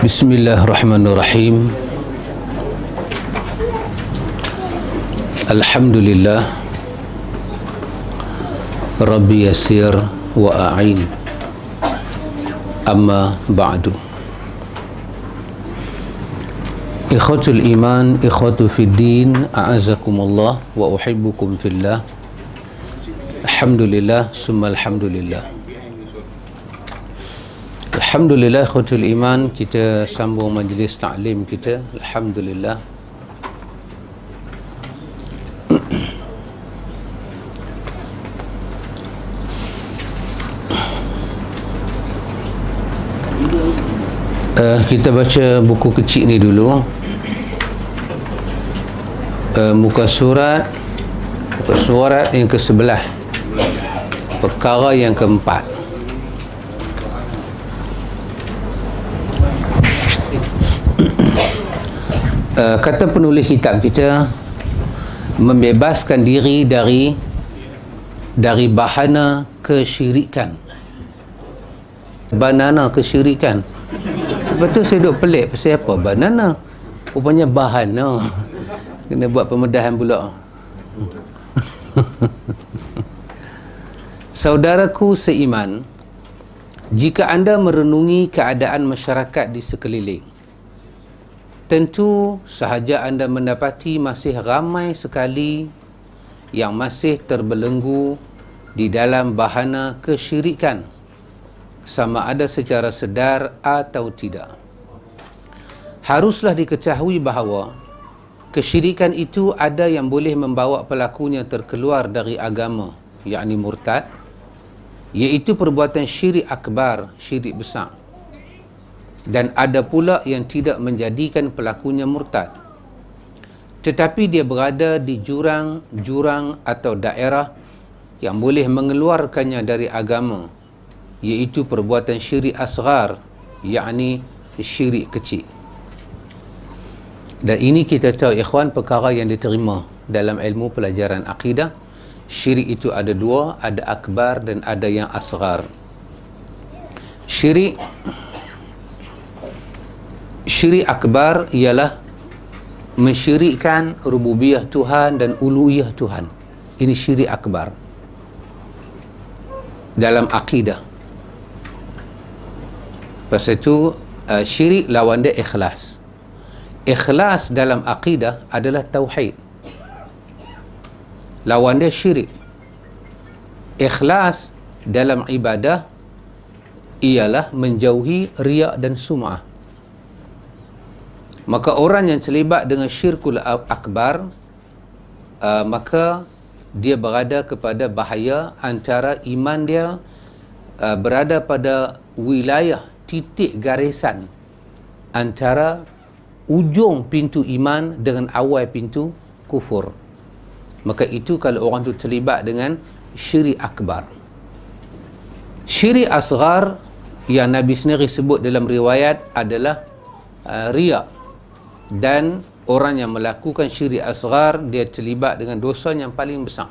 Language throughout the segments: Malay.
Bismillahirrahmanirrahim. Alhamdulillah Rabbi yasir wa a'in. Amma ba'du. Ikhwatul iman, ikhwatu fid din, a'azakumullah wa uhibbukum fillah. Alhamdulillah summa alhamdulillah. Alhamdulillah ikhwatul iman, kita sambung majlis ta'lim kita. Alhamdulillah. Kita baca buku kecil ni dulu. Muka surat yang ke-11, perkara yang ke-4. Kata penulis kitab kita, membebaskan diri dari bahana kesyirikan. Banana kesyirikan. Lepas tu saya duk pelik, pasal apa banana? Rupanya bahana. Kena buat pemedahan pula. Saudaraku seiman, jika anda merenungi keadaan masyarakat di sekeliling, tentu sahaja anda mendapati masih ramai sekali yang masih terbelenggu di dalam bahana kesyirikan, sama ada secara sedar atau tidak. Haruslah diketahui bahawa kesyirikan itu ada yang boleh membawa pelakunya terkeluar dari agama, yakni murtad, iaitu perbuatan syirik akbar, syirik besar. Dan ada pula yang tidak menjadikan pelakunya murtad, tetapi dia berada di jurang atau daerah yang boleh mengeluarkannya dari agama, iaitu perbuatan syirik asghar, yakni syirik kecil. Dan ini kita tahu ikhwan, perkara yang diterima dalam ilmu pelajaran akidah. Syirik itu ada dua, ada akbar dan ada yang asghar. Syirik akbar ialah mensyirikkan rububiyah Tuhan dan uluhiyah Tuhan. Ini syirik akbar dalam akidah. Pasal itu syirik lawan dia ikhlas. Ikhlas dalam akidah adalah tauhid, lawan dia syirik. Ikhlas dalam ibadah ialah menjauhi riya dan sum'ah. Maka orang yang terlibat dengan syirkul akbar, maka dia berada kepada bahaya antara iman dia berada pada wilayah titik garisan antara ujung pintu iman dengan awal pintu kufur. Maka itu kalau orang tu terlibat dengan syirik akbar. Syirik asghar yang Nabi sendiri sebut dalam riwayat adalah riya. Dan orang yang melakukan syirik asghar, dia terlibat dengan dosa yang paling besar.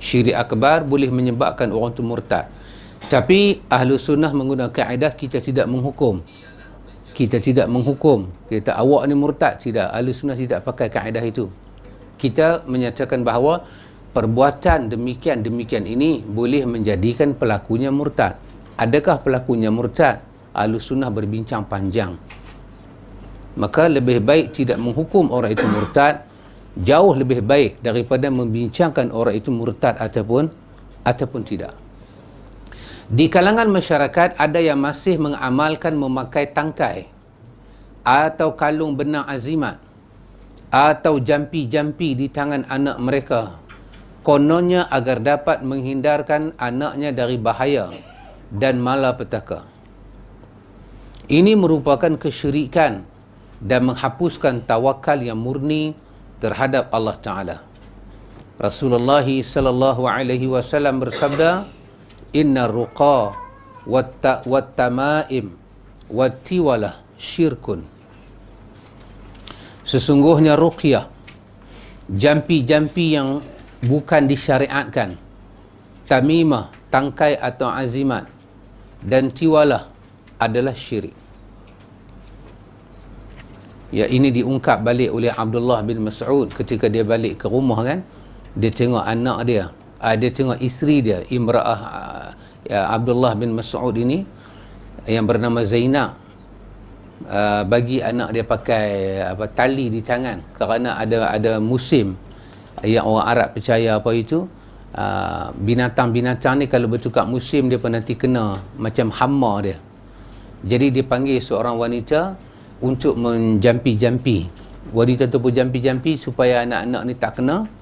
Syirik akbar boleh menyebabkan orang itu murtad. Tapi ahlu sunnah menggunakan kaedah kita tidak menghukum. Kita tidak menghukum. Kita awak ni murtad. Tidak. Ahlu sunnah tidak pakai kaedah itu. Kita menyatakan bahawa perbuatan demikian ini boleh menjadikan pelakunya murtad. Adakah pelakunya murtad? Ahlu sunnah berbincang panjang. Maka lebih baik tidak menghukum orang itu murtad, jauh lebih baik daripada membincangkan orang itu murtad ataupun tidak. Di kalangan masyarakat ada yang masih mengamalkan memakai tangkai atau kalung benang azimat atau jampi-jampi di tangan anak mereka, kononnya agar dapat menghindarkan anaknya dari bahaya dan malapetaka. Ini merupakan kesyirikan dan menghapuskan tawakal yang murni terhadap Allah Ta'ala. Rasulullah sallallahu alaihi wasallam bersabda, "Inna ruqa wat tamaim wat tiwalah syirkun. Sesungguhnya ruqyah, jampi-jampi yang bukan disyariatkan, tamimah, tangkai atau azimat, dan tiwalah adalah syirik. Ya, ini diungkap balik oleh Abdullah bin Mas'ud ketika dia balik ke rumah kan. Dia tengok anak dia, dia tengok isteri dia, Imra'ah Abdullah bin Mas'ud ini yang bernama Zainab, bagi anak dia pakai tali di tangan kerana ada musim yang orang Arab percaya apa itu, binatang-binatang ni kalau bertukar musim dia pun nanti kena macam hama dia. Jadi dia panggil seorang wanita untuk menjampi-jampi. Wanita tu pun jampi-jampi supaya anak-anak ni tak kena.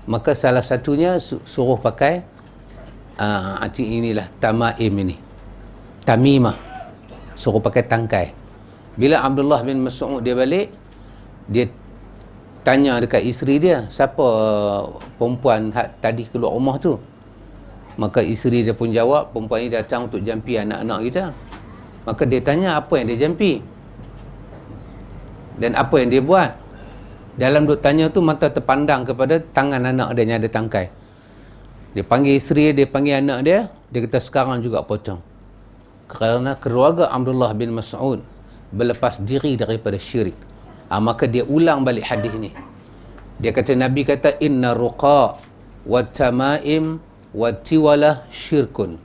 Maka salah satunya suruh pakai inilah tamaim ini, tamimah, suruh pakai tangkai. Bila Abdullah bin Mas'ud dia balik, dia tanya dekat isteri dia, siapa perempuan tadi keluar rumah tu? Maka isteri dia pun jawab, perempuan ni datang untuk jampi anak-anak kita. Maka dia tanya apa yang dia jampi dan apa yang dia buat. Dalam duk tanya tu, mata terpandang kepada tangan anak dia yang ada tangkai. Dia panggil isteri dia panggil anak dia, dia kata sekarang juga potong. Kerana keluarga Abdullah bin Mas'ud berlepas diri daripada syirik. Maka dia ulang balik hadis ni. Dia kata, Nabi kata, inna ruqa wa tamaim wa tiwalah syirkun.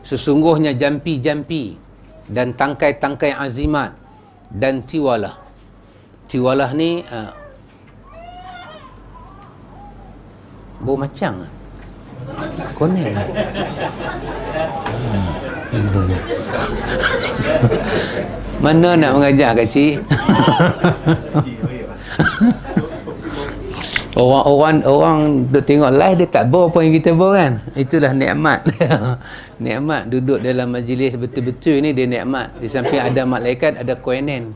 Sesungguhnya jampi-jampi dan tangkai-tangkai azimat dan tiwalah. Tiwalah ni bau macang konek. Mana nak mengajar kecil? Orang duk tengok live dia tak bau apa yang kita bau kan. Itulah nikmat. Nikmat duduk dalam majlis betul-betul ni, dia nikmat. Di samping ada malaikat, ada koinen.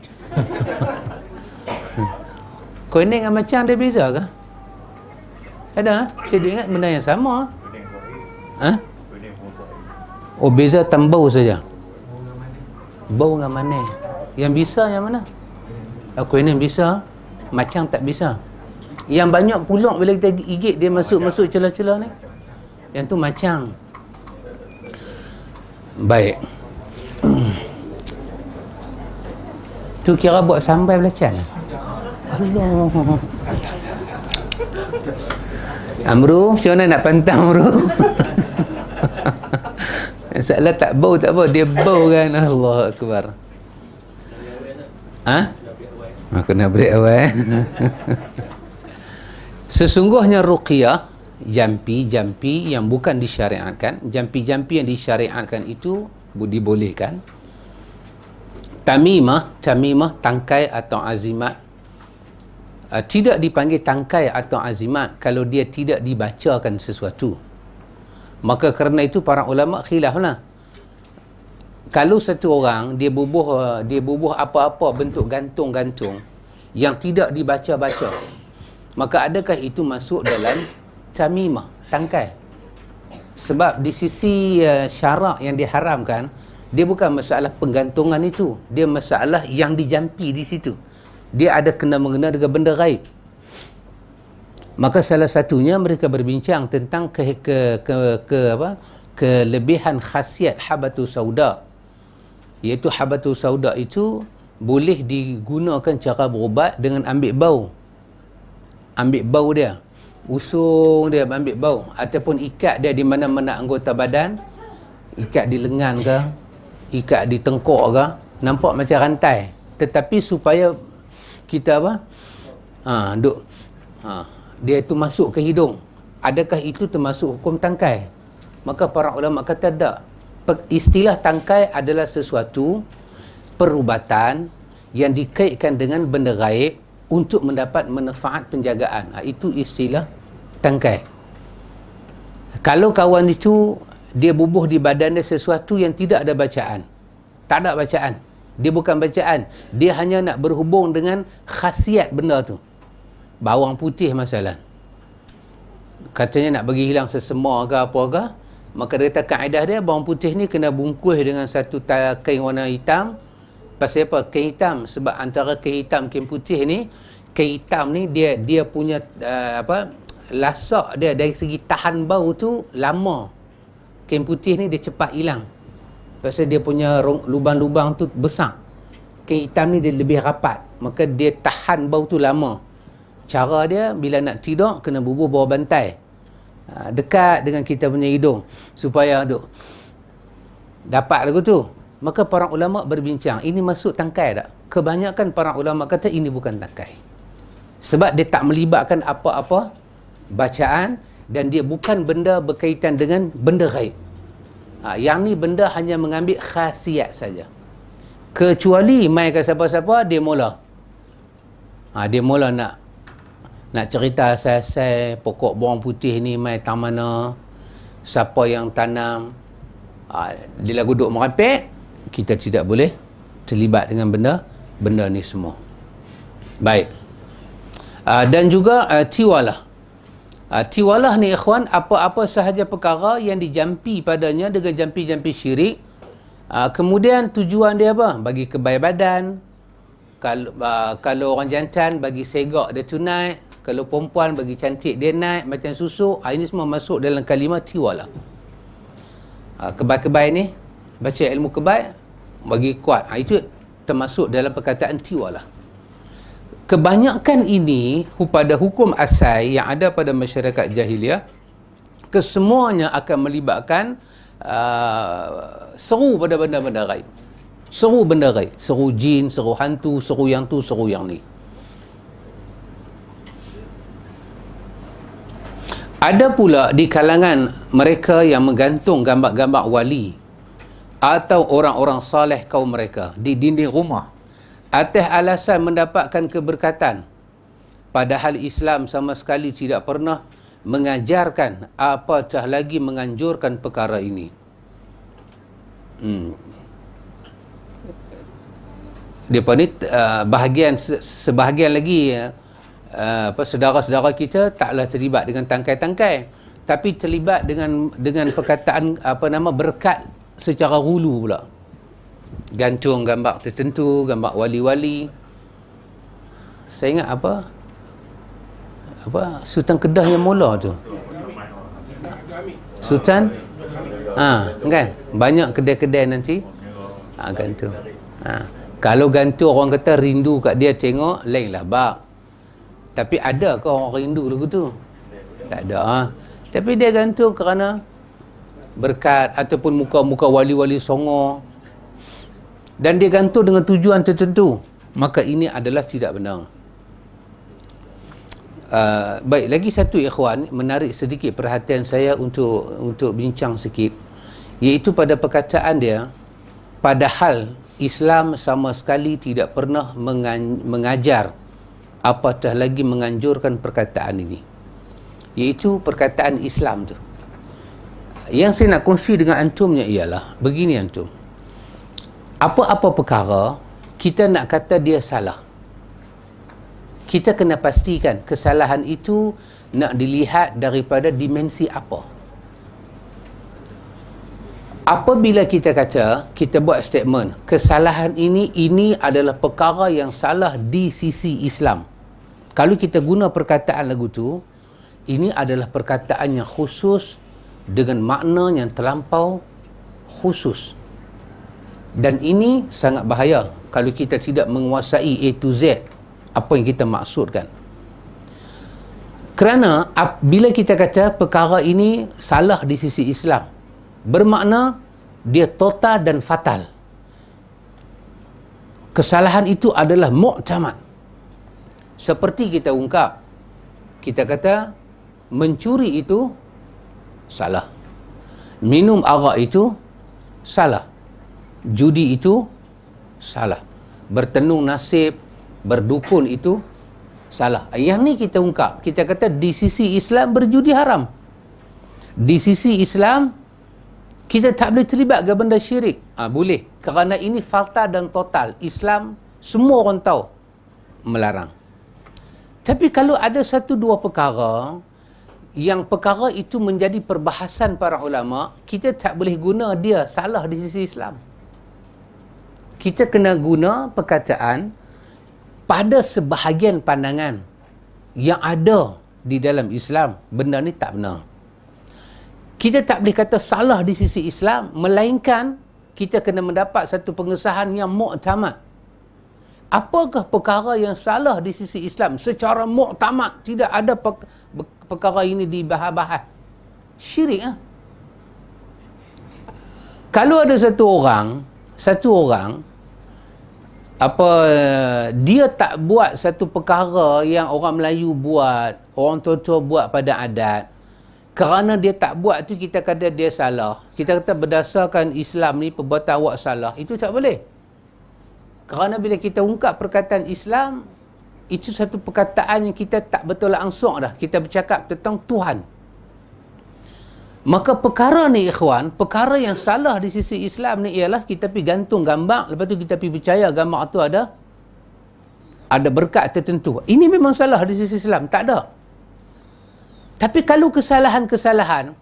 Koinen dengan macam ada beza ke? Ada? Saya ingat benda yang sama. Oh, beza tambau saja. Bau dengan mana? Yang bisa yang mana? Koinen bisa, macam tak bisa. Yang banyak pulak bila kita gigit dia masuk celah-celah ni. Yang tu macam. Baik. Tu kira buat sambal belacan. Allah. Amru, macam mana nak pantang Amru? Masalah tak bau tak apa, dia bau kan. Allah Akbar. Aku nak break awal. Sesungguhnya ruqyah, jampi-jampi yang bukan disyariatkan, jampi-jampi yang disyariatkan itu dibolehkan. Tamimah, tangkai atau azimat, tidak dipanggil tangkai atau azimat kalau dia tidak dibacakan sesuatu. Maka kerana itu para ulama khilaf lah. Kalau satu orang dia bubuh apa-apa bentuk gantung-gantung yang tidak dibaca-baca, maka adakah itu masuk dalam tamimah, tangkai? Sebab di sisi syarak yang diharamkan, dia bukan masalah penggantungan itu, dia masalah yang dijampi di situ. Dia ada kena-mengena dengan benda gaib. Maka salah satunya mereka berbincang tentang kelebihan khasiat habatus sauda, iaitu habatus sauda itu boleh digunakan cara berubat dengan ambil bau dia, usung dia ambil bau, ataupun ikat dia di mana-mana anggota badan, ikat di lengan ke, ikat di tengkok ke, nampak macam rantai, tetapi supaya kita dia itu masuk ke hidung. Adakah itu termasuk hukum tangkai? Maka para ulama kata tak. Istilah tangkai adalah sesuatu perubatan yang dikaitkan dengan benda gaib untuk mendapat manfaat penjagaan. Itu istilah tangkai. Kalau kawan itu dia bubuh di badan dia sesuatu yang tidak ada bacaan, tak ada bacaan, dia bukan bacaan, dia hanya nak berhubung dengan khasiat benda tu. Bawang putih masalah, katanya nak bagi hilang sesema ke apa ke, maka dia kata kaedah dia bawang putih ni kena bungkus dengan satu kain warna hitam, Pasal apa? Kain hitam. Sebab antara kain hitam, kain putih ni, kain hitam ni dia punya lasak dia dari segi tahan bau tu lama. Kain putih ni dia cepat hilang. Pasal dia punya lubang-lubang tu besar. Kain hitam ni dia lebih rapat. Maka dia tahan bau tu lama. Cara dia bila nak tidur kena bubuh bawah bantai. Dekat dengan kita punya hidung supaya dapat lagu tu. Maka para ulama berbincang, ini masuk tangkai tak? Kebanyakan para ulama kata ini bukan tangkai. Sebab dia tak melibatkan apa-apa bacaan dan dia bukan benda berkaitan dengan benda ghaib. Yang ni benda hanya mengambil khasiat saja. Kecuali mai ke siapa-siapa dia mula. Dia mula nak cerita asal-asal pokok bawang putih ni mai tang mana, siapa yang tanam. Dia lagu duk merapet, kita tidak boleh terlibat dengan benda ni semua. Baik. Dan juga tiwalah. Tiwalah ni ikhwan, apa-apa sahaja perkara yang dijampi padanya dengan jampi-jampi syirik. Kemudian tujuan dia apa? Bagi kebaya badan. Kalau orang jantan bagi segak dia tu naik. Kalau perempuan bagi cantik dia naik macam susu. Ini semua masuk dalam kalimah tiwalah. Kebaya-kebaya ni, baca ilmu kebaya bagi kuat. Itu termasuk dalam perkataan tiwalah. Kebanyakan ini pada hukum asal yang ada pada masyarakat jahiliah, kesemuanya akan melibatkan seru pada benda-benda gaib. Seru benda gaib, seru jin, seru hantu, seru yang tu, seru yang ni. Ada pula di kalangan mereka yang menggantung gambar-gambar wali atau orang-orang saleh kaum mereka di dinding rumah atas alasan mendapatkan keberkatan, padahal Islam sama sekali tidak pernah mengajarkan apatah lagi menganjurkan perkara ini. Depa ni sebahagian lagi saudara-saudara kita taklah terlibat dengan tangkai-tangkai, tapi terlibat dengan perkataan berkat secara hulu pula. Gantung gambar tertentu, gambar wali-wali. Saya ingat Sultan Kedah yang mula tu. Sultan kan banyak kedai-kedai nanti gantung. Kalau gantung orang kata rindu kat dia tengok, lain lah bak. Tapi ada ke orang rindu lagu tu? Tak ada. Tapi dia gantung kerana berkat ataupun muka-muka wali-wali songo. Dan dia gantung dengan tujuan tertentu. Maka ini adalah tidak benar. Baik, lagi satu ikhwan menarik sedikit perhatian saya untuk bincang sikit, iaitu pada perkataan dia, padahal Islam sama sekali tidak pernah mengajar apatah lagi menganjurkan perkataan ini. Iaitu perkataan Islam tu. Yang saya nak kongsi dengan antumnya ialah begini antum. Apa-apa perkara kita nak kata dia salah, kita kena pastikan kesalahan itu nak dilihat daripada dimensi apa. Apabila kita kata, kita buat statement, kesalahan ini adalah perkara yang salah di sisi Islam. Kalau kita guna perkataan lagu tu, ini adalah perkataan yang khusus dengan makna yang terlampau khusus. Dan ini sangat bahaya kalau kita tidak menguasai A to Z apa yang kita maksudkan. Kerana bila kita kata perkara ini salah di sisi Islam, bermakna dia total dan fatal. Kesalahan itu adalah mu'tamad. Seperti kita ungkap, kita kata mencuri itu salah, minum arak itu salah, judi itu salah, bertenung nasib, berdukun itu salah. Yang ni kita ungkap, kita kata di sisi Islam berjudi haram, di sisi Islam kita tak boleh terlibat ke benda syirik. Boleh, kerana ini fatal dan total. Islam semua orang tahu melarang. Tapi kalau ada satu dua perkara yang perkara itu menjadi perbahasan para ulama, kita tak boleh guna dia salah di sisi Islam. kita kena guna perkataan pada sebahagian pandangan yang ada di dalam Islam, benda ni tak benar. Kita tak boleh kata salah di sisi Islam, melainkan kita kena mendapat satu pengesahan yang muktamad. Apakah perkara yang salah di sisi Islam secara muktamad? Tidak ada perkara ini dibahas-bahas. Syirik lah. Kalau ada satu orang dia tak buat satu perkara yang orang Melayu buat, orang tua-tua buat pada adat, kerana dia tak buat tu kita kata dia salah. Kita kata berdasarkan Islam ni perbuatan awak salah. Itu tak boleh. Kerana bila kita ungkap perkataan Islam, itu satu perkataan yang kita tak betul langsung dah. Kita bercakap tentang Tuhan. Maka perkara ni ikhwan, perkara yang salah di sisi Islam ni ialah kita pergi gantung gambar, lepas tu kita pergi percaya gambar tu ada berkat tertentu. Ini memang salah di sisi Islam. Tak ada. Tapi kalau kesalahan-kesalahan,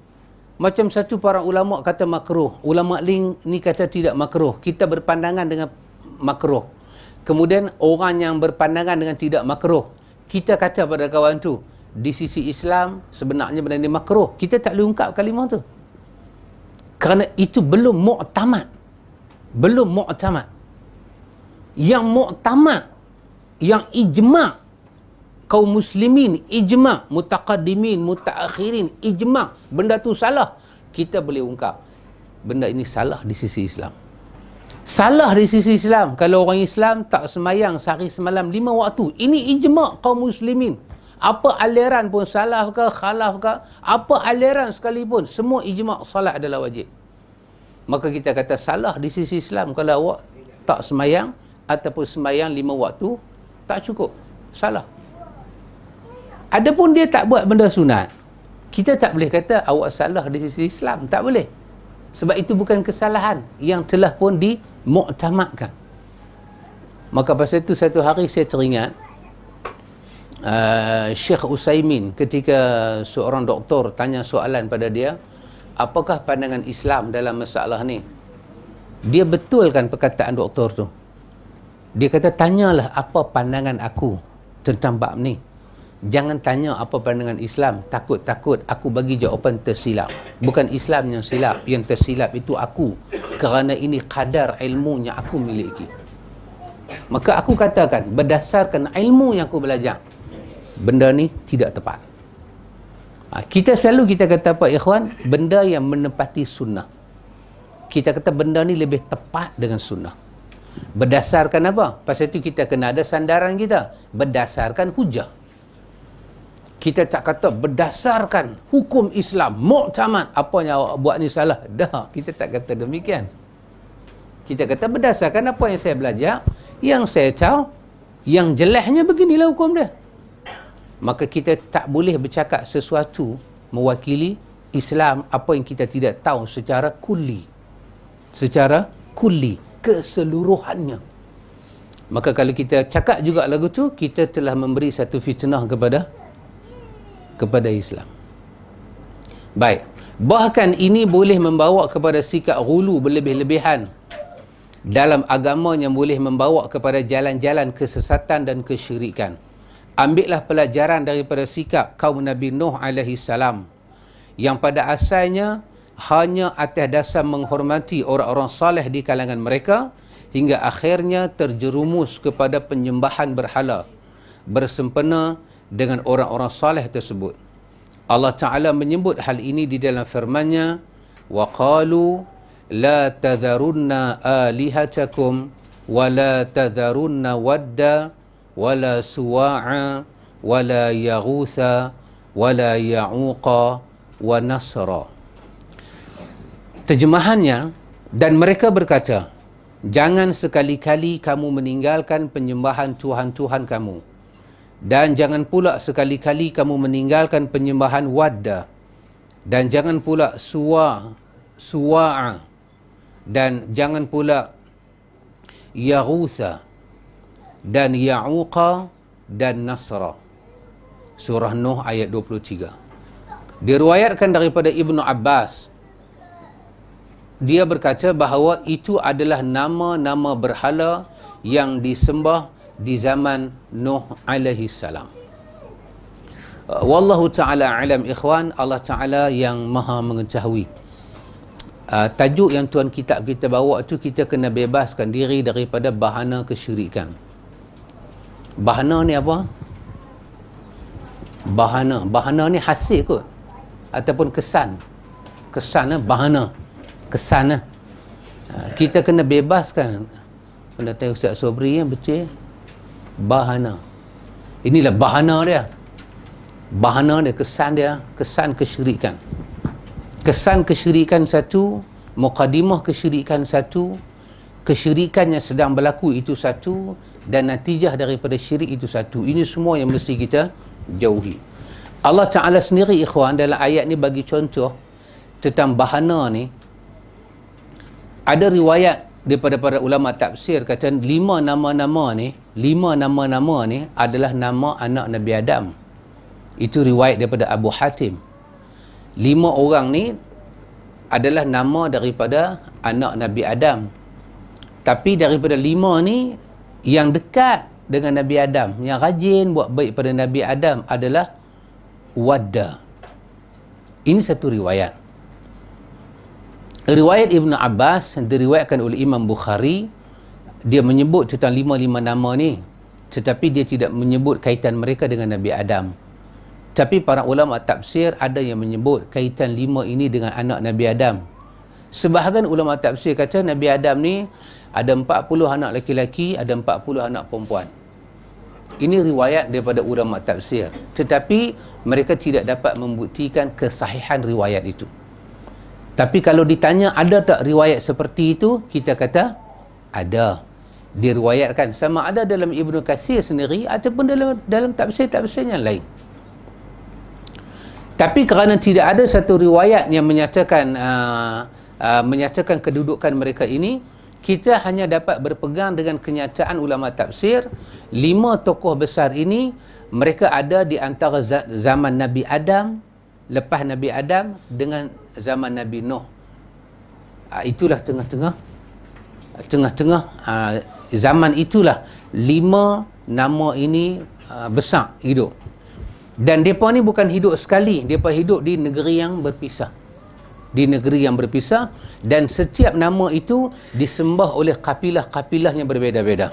macam satu para ulama kata makruh, ulama lain ni kata tidak makruh, kita berpandangan dengan makruh. Kemudian orang yang berpandangan dengan tidak makruh, kita kata pada kawan tu, di sisi Islam sebenarnya benda ni makruh. Kita tak boleh ungkap kalimah tu. Kerana itu belum muktamad. Belum muktamad. Yang muktamad, yang ijma' kaum muslimin, ijma' mutaqaddimin, mutaakhirin, ijma' benda tu salah, kita boleh ungkap benda ini salah di sisi Islam. Salah di sisi Islam kalau orang Islam tak semayang sehari semalam 5 waktu. Ini ijma' kaum muslimin. Apa aliran pun, salah ke, khalaf ke, apa aliran sekalipun, semua ijma' salat adalah wajib. Maka kita kata salah di sisi Islam kalau awak tak semayang ataupun semayang 5 waktu tak cukup, salah. Adapun dia tak buat benda sunat, kita tak boleh kata awak salah di sisi Islam, tak boleh. Sebab itu bukan kesalahan yang telah pun dimuktamadkan. Maka pasal itu satu hari saya teringat Syekh Usaimin ketika seorang doktor tanya soalan pada dia, apakah pandangan Islam dalam masalah ni? Dia betulkan perkataan doktor tu. Dia kata, tanyalah apa pandangan aku tentang bab ni. Jangan tanya apa pandangan Islam. Takut-takut aku bagi jawapan tersilap. Bukan Islam yang silap, yang tersilap itu aku. Kerana ini kadar ilmu yang aku miliki. Maka aku katakan, berdasarkan ilmu yang aku belajar, benda ni tidak tepat. Kita kata apa ikhwan? Benda yang menepati sunnah. Kita kata benda ni lebih tepat dengan sunnah. Berdasarkan apa? Pasal itu kita kena ada sandaran kita. Berdasarkan hujah. Kita tak kata berdasarkan hukum Islam, muktamad, apa yang awak buat ni salah. Dah, kita tak kata demikian. Kita kata berdasarkan apa yang saya belajar, yang saya tahu, yang jelasnya beginilah hukum dia. Maka kita tak boleh bercakap sesuatu mewakili Islam apa yang kita tidak tahu secara kulli. Secara kulli, keseluruhannya. Maka kalau kita cakap juga lagu tu, kita telah memberi satu fitnah kepada Islam. Baik. Bahkan ini boleh membawa kepada sikap ghulu berlebih-lebihan dalam agama yang boleh membawa kepada jalan-jalan kesesatan dan kesyirikan. Ambillah pelajaran daripada sikap kaum Nabi Nuh alaihi salam yang pada asalnya hanya atas dasar menghormati orang-orang saleh di kalangan mereka hingga akhirnya terjerumus kepada penyembahan berhala bersempena dengan orang-orang saleh tersebut. Allah Ta'ala menyebut hal ini di dalam firman-Nya, wa qalu la tadharunna alihatakum wa la tadharunna wadda wala suwa'a wala yaghutha wala ya'uqa wa nasra. Terjemahannya, dan mereka berkata, jangan sekali-kali kamu meninggalkan penyembahan Tuhan-Tuhan kamu, dan jangan pula sekali-kali kamu meninggalkan penyembahan wadda, dan jangan pula suwa'a, dan jangan pula yaghutha dan ya'uqa dan nasra. Surah Nuh ayat 23. Diriwayatkan daripada Ibnu Abbas dia berkata bahawa itu adalah nama-nama berhala yang disembah di zaman Nuh alaihi salam. Wallahu ta'ala alam ikhwan, Allah Ta'ala yang maha mengetahui. Tajuk yang tuan kitab kita bawa tu, kita kena bebaskan diri daripada bahana kesyirikan. Bahana ni apa? Bahana ni hasil kot, ataupun kesan. Bahana, kesan. Kita kena bebaskan. Pendatai Ustaz Sobri yang betul, bahana. Inilah bahana dia. Bahana dia, kesan kesyirikan. Kesan kesyirikan satu, mukadimah kesyirikan satu, kesyirikan yang sedang berlaku itu satu, dan natijah daripada syirik itu satu. Ini semua yang mesti kita jauhi. Allah Ta'ala sendiri ikhwan dalam ayat ni bagi contoh tentang bahana ni. Ada riwayat daripada para ulama tafsir kata 5 nama-nama ni adalah nama anak Nabi Adam. Itu riwayat daripada Abu Hatim. 5 orang ni adalah nama daripada anak Nabi Adam. Tapi daripada 5 ni, yang dekat dengan Nabi Adam, yang rajin buat baik pada Nabi Adam adalah Wadda. Ini satu riwayat. Riwayat Ibn Abbas yang diriwayatkan oleh Imam Bukhari, dia menyebut tentang 5 nama ni, tetapi dia tidak menyebut kaitan mereka dengan Nabi Adam. Tapi para ulama tafsir ada yang menyebut kaitan 5 ini dengan anak Nabi Adam. Sebahagian ulama tafsir kata Nabi Adam ni ada 40 anak lelaki, ada 40 anak perempuan. Ini riwayat daripada ulama tafsir. Tetapi mereka tidak dapat membuktikan kesahihan riwayat itu. Tapi kalau ditanya ada tak riwayat seperti itu, kita kata ada. Diriwayatkan sama ada dalam Ibnu Katsir sendiri ataupun dalam tafsir-tafsir yang lain. Tapi kerana tidak ada satu riwayat yang menyatakan kedudukan mereka ini, kita hanya dapat berpegang dengan kenyataan ulama tafsir. 5 tokoh besar ini, mereka ada di antara zaman Nabi Adam, lepas Nabi Adam dengan zaman Nabi Nuh. Itulah tengah-tengah zaman itulah 5 nama ini besar hidup. Dan mereka ni bukan hidup sekali, mereka hidup di negeri yang berpisah. Dan setiap nama itu disembah oleh kapilah-kapilah yang berbeza-beza.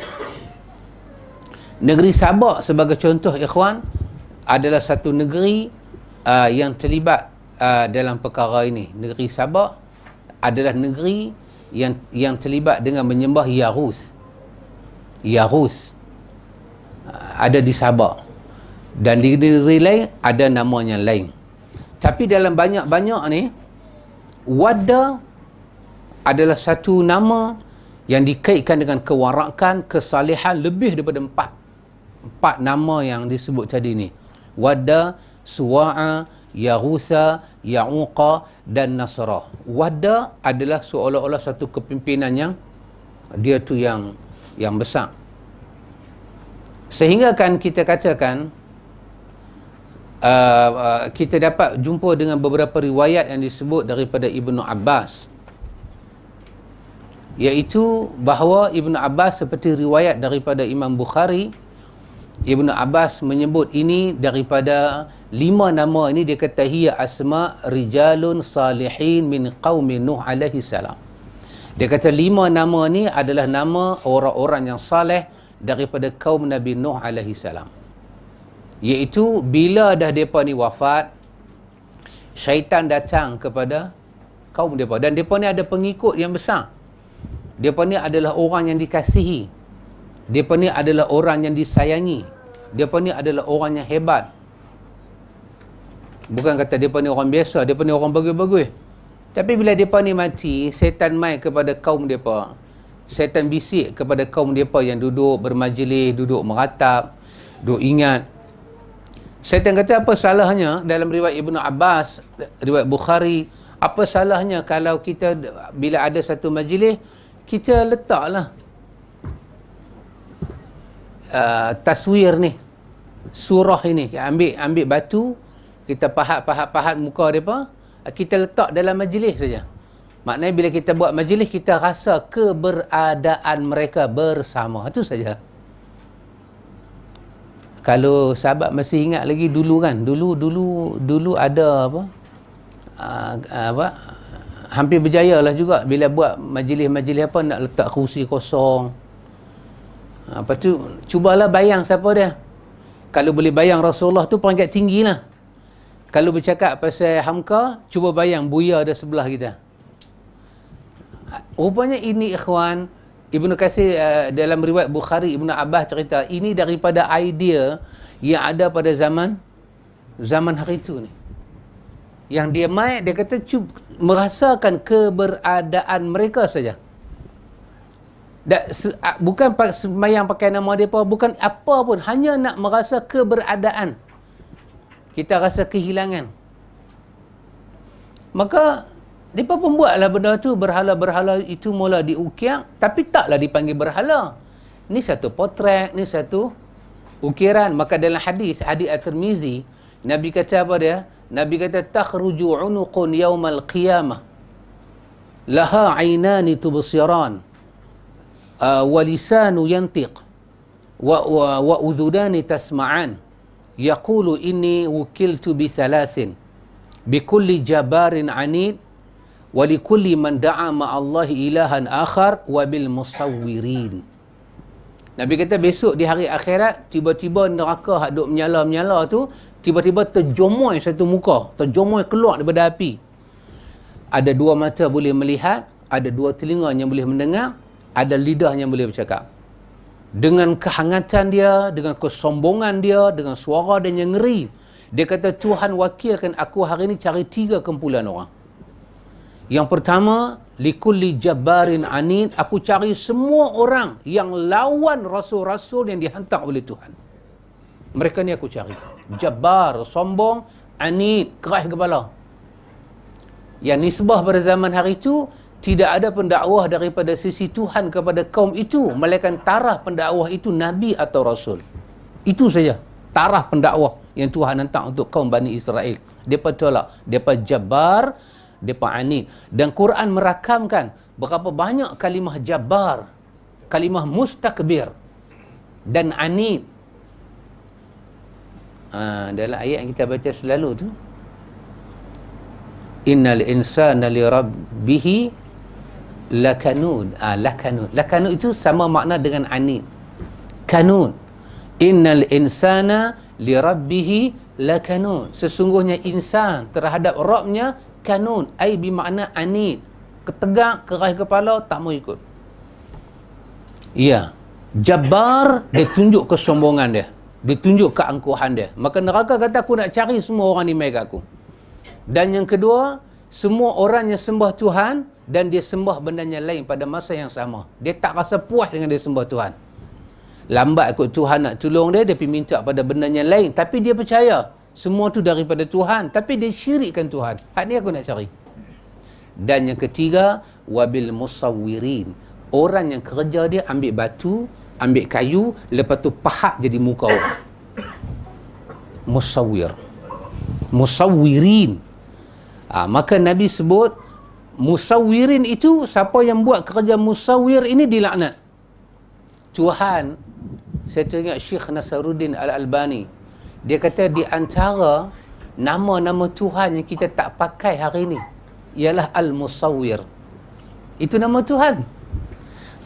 Negeri Sabak sebagai contoh ikhwan adalah satu negeri yang terlibat dalam perkara ini. Negeri Sabak adalah negeri yang terlibat dengan menyembah Yarus. Ada di Sabak. Dan di negeri lain ada namanya lain. Tapi dalam banyak-banyak ni, Wadda adalah satu nama yang dikaitkan dengan kewarakan, kesalehan lebih daripada 4 nama yang disebut tadi ni. Wadda, Suwa'a, Yahusa, Ya'uqa dan Nasrah. Wadda adalah seolah-olah satu kepimpinan yang dia tu yang besar. Sehingga kan kita katakan kita dapat jumpa dengan beberapa riwayat yang disebut daripada Ibnu Abbas, iaitu bahawa Ibnu Abbas seperti riwayat daripada Imam Bukhari, Ibnu Abbas menyebut ini daripada 5 nama ini, dia kata hiya asma rijalun salihin min qaumi Nuh alaihi salam. Dia kata 5 nama ni adalah nama orang-orang yang saleh daripada kaum Nabi Nuh alaihi salam. Iaitu bila dah mereka ni wafat, syaitan datang kepada kaum mereka. Dan mereka ni ada pengikut yang besar. Mereka ni adalah orang yang dikasihi. Mereka ni adalah orang yang disayangi. Mereka ni adalah orang yang hebat. Bukan kata mereka ni orang biasa, mereka ni orang bagus-bagus. Tapi bila mereka ni mati, syaitan mai kepada kaum mereka. Syaitan bisik kepada kaum mereka yang duduk bermajlis, duduk meratap, duduk ingat. Syaitan kata, apa salahnya dalam riwayat Ibnu Abbas, riwayat Bukhari, apa salahnya kalau kita bila ada satu majlis, kita letaklah taswir ni, surah ini, ambil batu, kita pahat muka mereka, kita letak dalam majlis saja. Maknanya bila kita buat majlis, kita rasa keberadaan mereka bersama. Itu saja. Kalau sahabat masih ingat lagi dulu kan, dulu ada apa, hampir berjaya lah juga bila buat majlis-majlis apa, nak letak kerusi kosong. Lepas tu cubalah bayang siapa dia. Kalau boleh bayang Rasulullah tu peringkat tinggi lah. Kalau bercakap pasal Hamka, cuba bayang Buya ada sebelah kita. Rupanya ini ikhwan, Ibnu Katsir dalam riwayat Bukhari, Ibnu Abbas cerita, ini daripada idea yang ada pada zaman hari itu ni. Yang dia mai, dia kata merasakan keberadaan mereka saja. Bukan semayang pakai nama dia apa, bukan apa pun, hanya nak merasa keberadaan. Kita rasa kehilangan. Maka mereka pun buatlah benda tu, berhala-berhala itu mula diukir, tapi taklah dipanggil berhala. Ni satu potret, ni satu ukiran. Maka dalam hadis At-Tirmizi, Nabi kata apa dia? Nabi kata, takhruju unuqun yawmal qiyamah laha aynani tubsiran wa lisanu yantiq wa udhudani tasma'an yaqulu inni wukiltu bi thalathin bi kulli jabarin anid wa li kulli man da'a ma'allahi ilahan akhar wa bil musawwirin. Nabi kata besok di hari akhirat, tiba-tiba neraka hak duk menyala-menyala tu, tiba-tiba terjomoy satu muka, terjomoy keluar daripada api. Ada dua mata boleh melihat, ada dua telinga yang boleh mendengar, ada lidah yang boleh bercakap. Dengan kehangatan dia, dengan kesombongan dia, dengan suara dia yang ngeri, dia kata, Tuhan wakilkan aku hari ini cari 3 kumpulan orang. Yang pertama, likulli jabbarin anid, aku cari semua orang yang lawan rasul-rasul yang dihantar oleh Tuhan. Mereka ni aku cari. Jabbar, sombong, anid, keras kepala. Yang nisbah pada zaman hari itu, tidak ada pendakwah daripada sisi Tuhan kepada kaum itu, melainkan taraf pendakwah itu Nabi atau Rasul. Itu saja taraf pendakwah yang Tuhan hantar untuk kaum Bani Israel. Mereka tolak, mereka jabbar, mereka anid. Dan Quran merakamkan berapa banyak kalimah jabbar, kalimah mustakbir dan anid. Dalam ayat yang kita baca selalu tu, innal insana li rabbihi lakanud. Lakanud itu sama makna dengan anid. Kanud. Innal insana li rabbihi lakanud. Sesungguhnya insan terhadap Rabbnya kanud, ai bermakna anid, ketegak, keras kepala, tak mau ikut. Ya, jabbar, dia tunjuk kesombongan dia, dia tunjuk keangkuhan dia. Maka neraka kata, aku nak cari semua orang ni mai kat aku. Dan yang kedua, semua orang yang sembah Tuhan dan dia sembah benda yang lain pada masa yang sama, dia tak rasa puas dengan dia sembah Tuhan. Lambat ikut Tuhan nak tolong dia, dia pergi minta pada benda yang lain, tapi dia percaya semua tu daripada Tuhan, tapi dia syirikkan Tuhan. Hak ni aku nak cari. Dan yang ketiga, wabil musawwirin, orang yang kerja dia ambil batu, ambil kayu, lepas tu pahat jadi muka orang. Musawwir, musawwirin. Maka Nabi sebut musawwirin itu, siapa yang buat kerja musawwir ini dilaknat. Tuhan, saya teringat Syekh Nasaruddin Al-Albani, dia kata di antara nama-nama Tuhan yang kita tak pakai hari ini ialah Al-Musawwir. Itu nama Tuhan.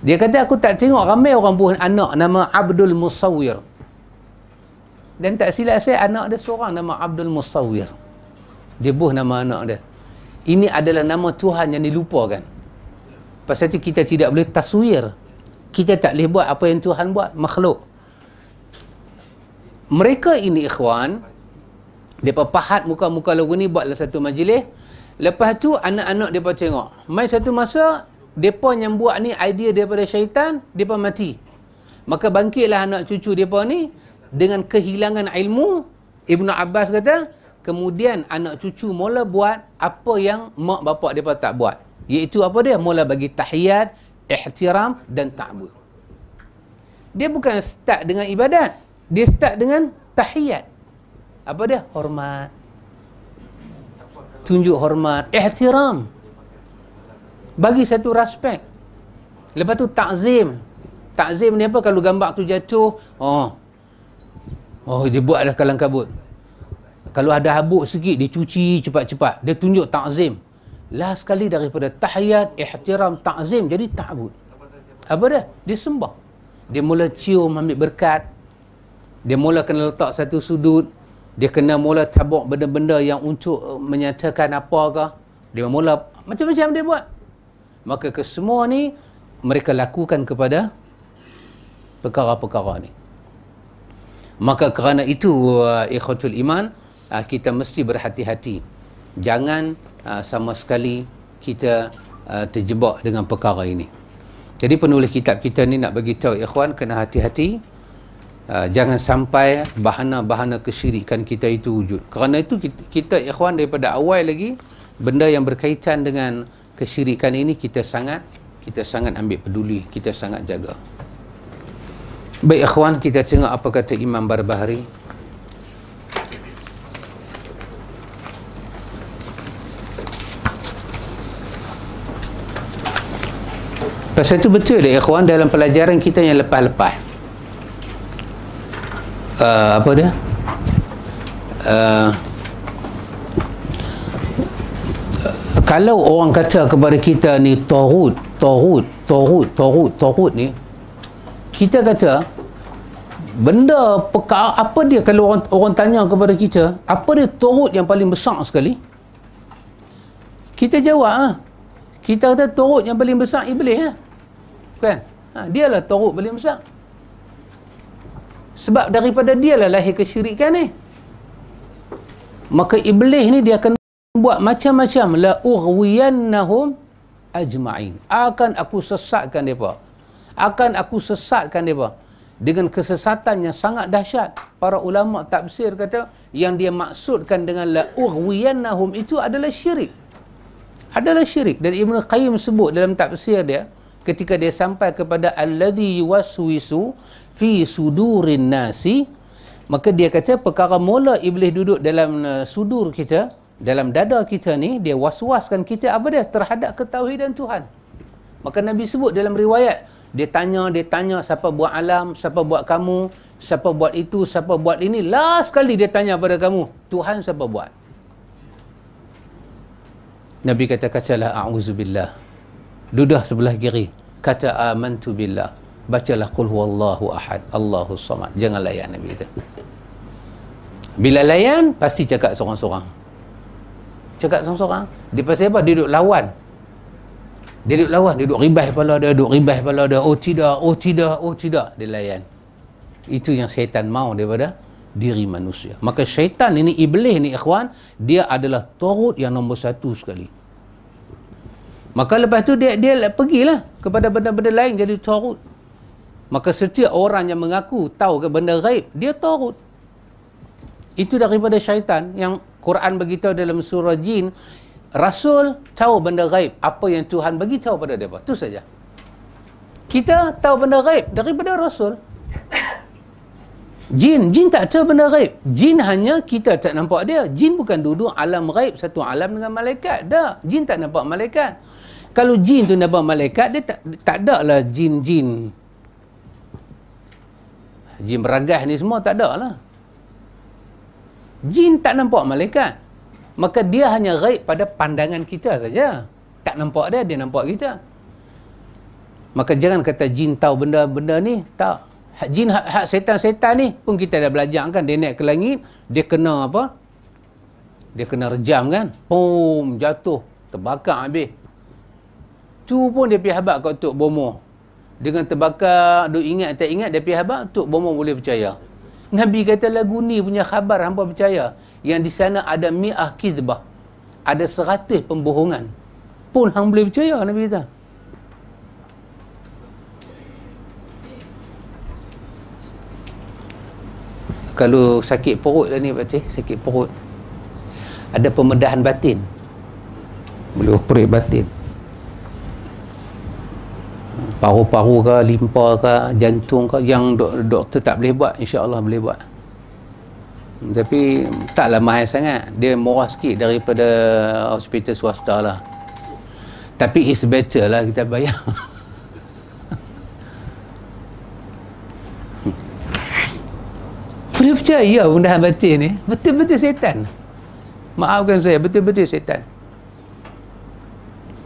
Dia kata, aku tak tengok ramai orang buat anak nama Abdul Musawwir. Dan tak silap saya, anak dia seorang nama Abdul Musawwir. Dia buat nama anak dia. Ini adalah nama Tuhan yang dilupakan. Pasal itu kita tidak boleh taswir. Kita tak boleh buat apa yang Tuhan buat, makhluk. Mereka ini ikhwan, mereka pahat muka-muka lagu ni, buatlah satu majlis. Lepas tu anak-anak mereka tengok. Mai satu masa, mereka yang buat ni idea daripada syaitan, mereka mati. Maka bangkitlah anak cucu mereka ni dengan kehilangan ilmu. Ibnu Abbas kata, kemudian anak cucu mula buat apa yang mak bapak mereka tak buat. Iaitu apa dia? Mula bagi tahiyat, ihtiram dan ta'bud. Dia bukan start dengan ibadat. Dia start dengan tahiyat. Apa dia? Hormat. Tunjuk hormat. Ihtiram. bagi satu respect. Lepas tu takzim. Takzim ni apa? Kalau gambar tu jatuh, dia buat dah kalang kabut. Kalau ada habuk sikit, dia cuci cepat-cepat. Dia tunjuk takzim. Last sekali daripada tahiyat, ihtiram, takzim, jadi ta'bud. Apa dah? Dia sembah. Dia mula cium ambil berkat. Dia mula kena letak satu sudut. Dia kena mula tabuk benda-benda yang untuk menyatakan apakah. Dia mula macam-macam dia buat. Maka kesemua ni mereka lakukan kepada perkara-perkara ni. Maka kerana itu ikhwatul iman, kita mesti berhati-hati. Jangan sama sekali kita terjebak dengan perkara ini. Jadi penulis kitab kita ni nak bagi tahu ikhwan, kena hati-hati. Jangan sampai bahana-bahana kesyirikan kita itu wujud. Kerana itu kita ikhwan daripada awal lagi, benda yang berkaitan dengan kesyirikan ini kita sangat ambil peduli, kita sangat jaga. Baik ikhwan, kita tengok apa kata Imam Barbahari. Pasal itu betul ya ikhwan, dalam pelajaran kita yang lepas-lepas, apa dia? Kalau orang kata kepada kita ni Taghut ni, kita kata benda perkara apa dia? Kalau orang tanya kepada kita, apa dia Taghut yang paling besar sekali? Kita jawab, kita kata Taghut yang paling besar iblis kan? Dialah Taghut paling besar. Sebab daripada dialah lahir kesyirikan ni. Maka iblis ni dia akan buat macam-macam. La ughwiyannahum ajma'in. Akan aku sesatkan mereka. Dengan kesesatan yang sangat dahsyat. Para ulama tafsir kata yang dia maksudkan dengan la ughwiyannahum itu adalah syirik. Dan Ibn Qayyim sebut dalam tafsir dia, ketika dia sampai kepada alladhi yuwaswisu fi sudurin nasi, maka dia kata perkara mula iblis duduk dalam sudur kita, dalam dada kita ni, dia waswaskan kita apa dia? Terhadap ketauhidan Tuhan. Maka Nabi sebut dalam riwayat, dia tanya siapa buat alam, siapa buat kamu, siapa buat itu, siapa buat ini. Last kali dia tanya pada kamu, Tuhan siapa buat? Nabi kata, kacalah a'udzubillah. Dudah sebelah kiri, kata amantu billah, bacalah qul huwallahu ahad Allahus samad. Jangan layan, Nabi kata. Bila layan pasti cakap seorang-seorang. Dia pasal apa? Dia duduk lawan, dia duduk ribah kepala dia, oh tidak, dia layan. Itu yang syaitan mau daripada diri manusia. Maka syaitan ini, iblis ni ikhwan, dia adalah taghut yang nombor satu sekali. Maka lepas tu dia pergilah kepada benda-benda lain jadi taghut. Maka setiap orang yang mengaku tahu ke benda ghaib, dia taghut. Itu daripada syaitan. Yang Quran beritahu dalam surah Jin, Rasul tahu benda ghaib, apa yang Tuhan bagi tahu pada mereka. Itu saja. Kita tahu benda ghaib daripada Rasul. Jin tak tahu benda ghaib. Jin hanya kita tak nampak dia. Jin bukan duduk alam ghaib, satu alam dengan malaikat. Dah, jin tak nampak malaikat. Kalau jin tu nampak malaikat, dia tak ada lah jin beragas ni semua, tak ada lah. Jin tak nampak malaikat. Maka dia hanya ghaib pada pandangan kita saja. Tak nampak dia nampak kita. Maka jangan kata jin tahu benda-benda ni. Tak. Jin hak setan-setan ni pun kita dah belajar kan. Dia naik ke langit, dia kena apa? Dia kena rejam kan. Pum, jatuh, terbakar habis. Tu pun dia pergi habaq kat Tok Bomo. Dengan terbakar, duk ingat tak ingat, dia pergi habaq, Tok Bomo boleh percaya. Nabi kata lagu ni punya khabar hampa percaya. Yang di sana ada mi'ah kizbah. Ada 100 pembohongan. Pun hang boleh percaya, Nabi kata. Kalau sakit perut lah ni Pak Cik, sakit perut, ada pembedahan batin. Boleh operate batin. Paru-paru ke, limpa ke, jantung ke, yang doktor tak boleh buat, insya-Allah boleh buat. Tapi taklah mahal sangat. Dia murah sikit daripada hospital swasta lah. Tapi it's better lah kita bayar. Boleh percaya pembedahan batin ni? Betul-betul setan. Maafkan saya, betul-betul setan.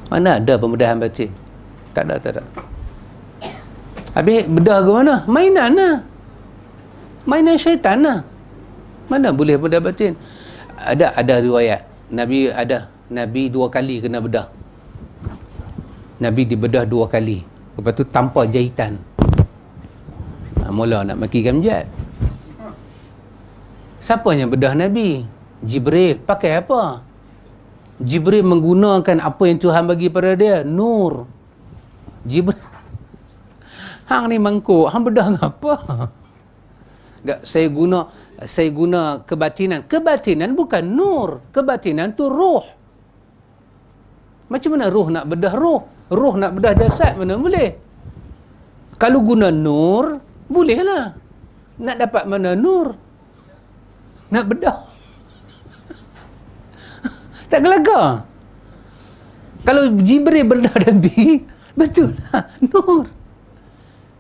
Mana ada pembedahan batin? Tak ada, tak ada. Habis bedah ke mana? Mainan lah. Mainan syaitan lah. Mana boleh bedah batin? Ada riwayat. Nabi 2 kali kena bedah. Nabi dibedah 2 kali. Lepas tu tanpa jahitan. Mula nak makikan jat. Siapa yang bedah Nabi? Jibril. Pakai apa? Jibril menggunakan apa yang Tuhan bagi pada dia? Nur. Jibril. Hang ni mangkuk. Hang bedah apa? Tak, saya guna kebatinan. Kebatinan bukan nur. Kebatinan tu ruh. Macam mana ruh nak bedah ruh? Ruh nak bedah jasad mana boleh? Kalau guna nur, bolehlah. Nak dapat mana nur? Nak bedah. Tak gelagak. Kalau Jibril bedah Nabi, betul lah, nur.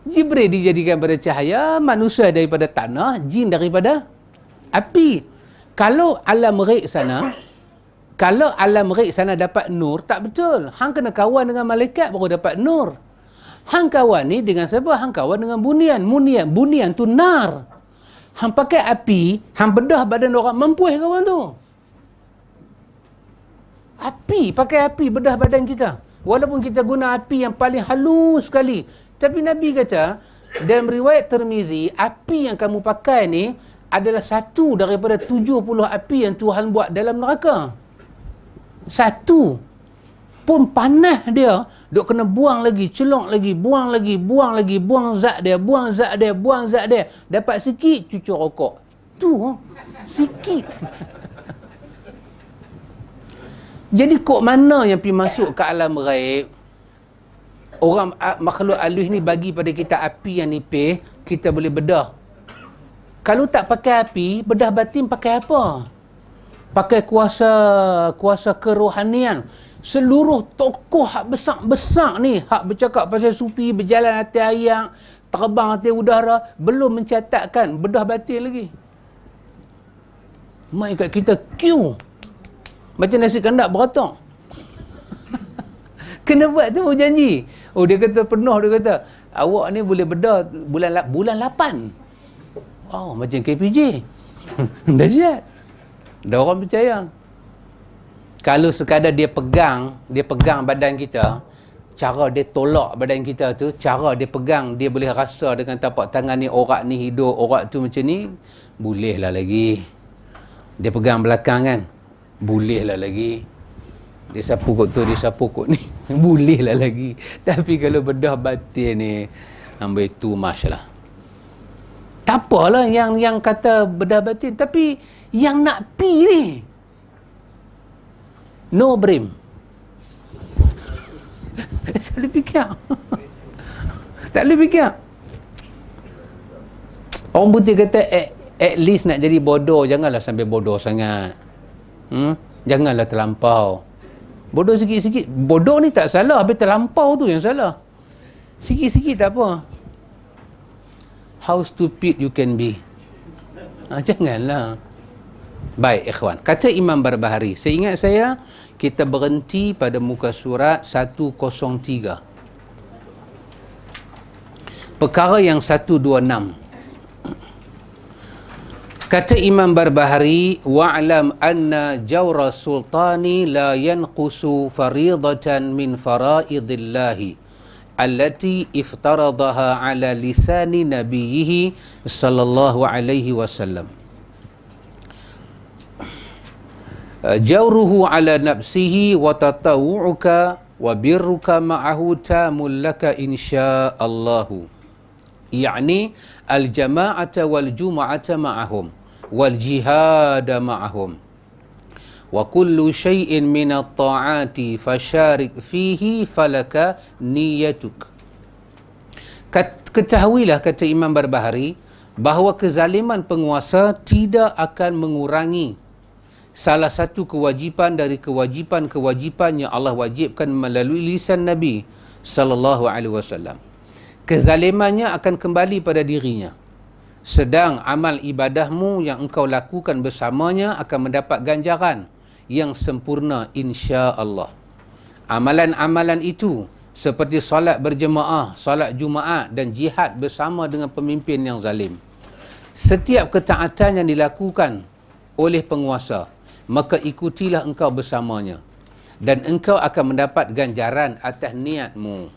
Jibril dijadikan pada cahaya, manusia daripada tanah, jin daripada api. Kalau alam ghaib sana dapat nur, tak betul. Hang kena kawan dengan malaikat baru dapat nur. Hang kawan ni dengan siapa? Hang kawan dengan bunian. Bunian tu nar. Hang pakai api, hang bedah badan orang, mampuih kawan tu. Api, pakai api bedah badan kita. Walaupun kita guna api yang paling halus sekali. Tapi Nabi kata, dalam riwayat Tirmizi, api yang kamu pakai ni adalah satu daripada 70 api yang Tuhan buat dalam neraka. Satu. Pun panas dia, duk kena buang lagi, celok lagi, buang lagi, buang zat dia, buang zat dia. Dapat sikit, cucuk rokok. Tu, sikit. Jadi kok mana yang pergi masuk ke alam ghaib? Orang makhluk alus ni bagi pada kita api yang nipis, kita boleh bedah. Kalau tak pakai api, bedah batin pakai apa? Pakai kuasa kerohanian. Seluruh tokoh hak besar-besar ni, hak bercakap pasal sufi, berjalan atas air, terbang atas udara, belum mencatatkan bedah batin lagi. Mak kat kita queue. Macam nasi kandak beratok. Kena buat tu janji. Oh, dia kata penuh, dia kata awak ni boleh bedah bulan 8. Oh, macam KPJ. Dahsyat. Dah orang percaya. Kalau sekadar dia pegang badan kita, cara dia tolak badan kita tu, cara dia pegang, dia boleh rasa dengan tapak tangan ni, orak ni hidup, orak tu macam ni, bolehlah lagi. Dia pegang belakang kan, bolehlah lagi. Dia sapu kot tu, dia sapu kot ni, bolehlah lagi. Tapi kalau bedah batin ni, ambil tu masyalah. Tak apalah yang kata bedah batin, tapi yang nak pi ni, no brim. Tak boleh fikir. Tak boleh fikir. Orang putih kata at least nak jadi bodoh, janganlah sampai bodoh sangat. Janganlah terlampau. Bodoh sikit-sikit. Bodoh ni tak salah, habis terlampau tu yang salah. Sikit-sikit tak apa. How stupid you can be. Janganlah. Baik ikhwan, kata Imam Barbahari, seingat saya kita berhenti pada muka surat 103. Perkara yang 126. Kata Imam Barbahari, wa'lam anna jawra sultani la yanqusu faridatan min faraidillahi allati iftaradaha ala lisani nabiyhi sallallahu alaihi wasallam. Jawruhu ala nafsihi wa tatawu'uka wa birruka ma'ahu tamul laka insya'allahu. Yani al-jama'ata wal jum'ata ma'ahum wal jihada ma'ahum wa kullu syai'in min at-ta'ati fasyarik fihi falaka niyatuk. Ketahuilah, kata Imam Barbahari, bahawa kezaliman penguasa tidak akan mengurangi salah satu kewajipan dari kewajipan-kewajipan yang Allah wajibkan melalui lisan Nabi sallallahu alaihi wasallam. Kezalimannya akan kembali pada dirinya. Sedang amal ibadahmu yang engkau lakukan bersamanya akan mendapat ganjaran yang sempurna insya-Allah. Amalan-amalan itu seperti solat berjemaah, solat Jumaat dan jihad bersama dengan pemimpin yang zalim. Setiap ketaatan yang dilakukan oleh penguasa, maka ikutilah engkau bersamanya dan engkau akan mendapat ganjaran atas niatmu.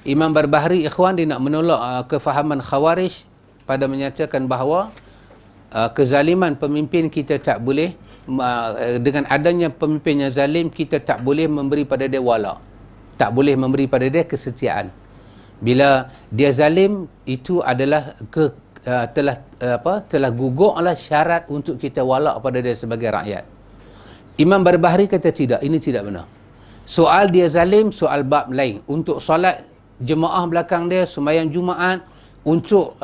Imam Barbahari, ikhwan, dia nak menolak kefahaman Khawarij pada menyatakan bahawa kezaliman pemimpin kita tak boleh, dengan adanya pemimpin yang zalim, kita tak boleh memberi pada dia wala, tak boleh memberi pada dia kesetiaan. Bila dia zalim, itu adalah telah gugurlah syarat untuk kita wala pada dia sebagai rakyat. Imam Barbahari kata tidak, ini tidak benar. Soal dia zalim, soal bab lain. Untuk solat jemaah belakang dia, sembahyang Jumaat, untuk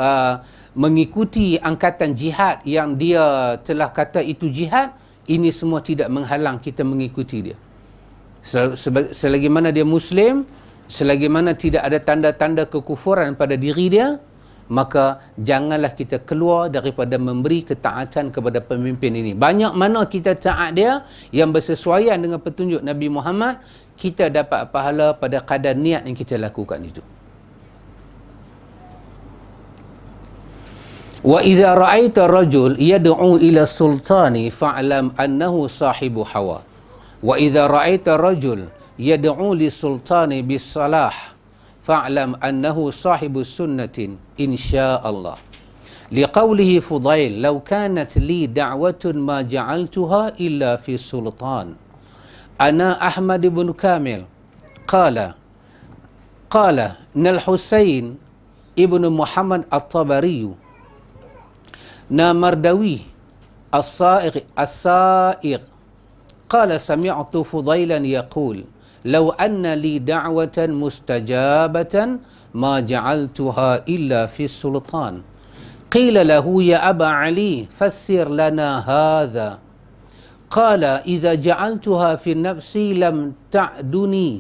mengikuti angkatan jihad yang dia telah kata itu jihad, ini semua tidak menghalang kita mengikuti dia. Selagi mana dia Muslim, selagi mana tidak ada tanda-tanda kekufuran pada diri dia, maka janganlah kita keluar daripada memberi ketaatan kepada pemimpin ini. Banyak mana kita taat dia yang bersesuaian dengan petunjuk Nabi Muhammad, kita dapat pahala pada kadar niat yang kita lakukan itu. Wa idza ra'aita rajul yad'u ila sultani fa'lam annahu sahibu hawa. Wa idza ra'aita rajul yad'u li sultani bis salah fa'lam annahu sahibu sunnatin insyaallah. Liqaulihi Fudail, law kanat li da'watun ma ja'altuha illa fi sultan. Ana Ahmad ibn Kamil qala nal Husain ibn Muhammad at-Tabari na Mardawi as-Sa'ir qala sami'tu Fudailan yaqul لو أن لي دعوة مستجابة ما جعلتها إلا في السلطان. قيل له يا أبا علي فسر لنا هذا. قال إذا جعلتها في نفسي لم تعدني،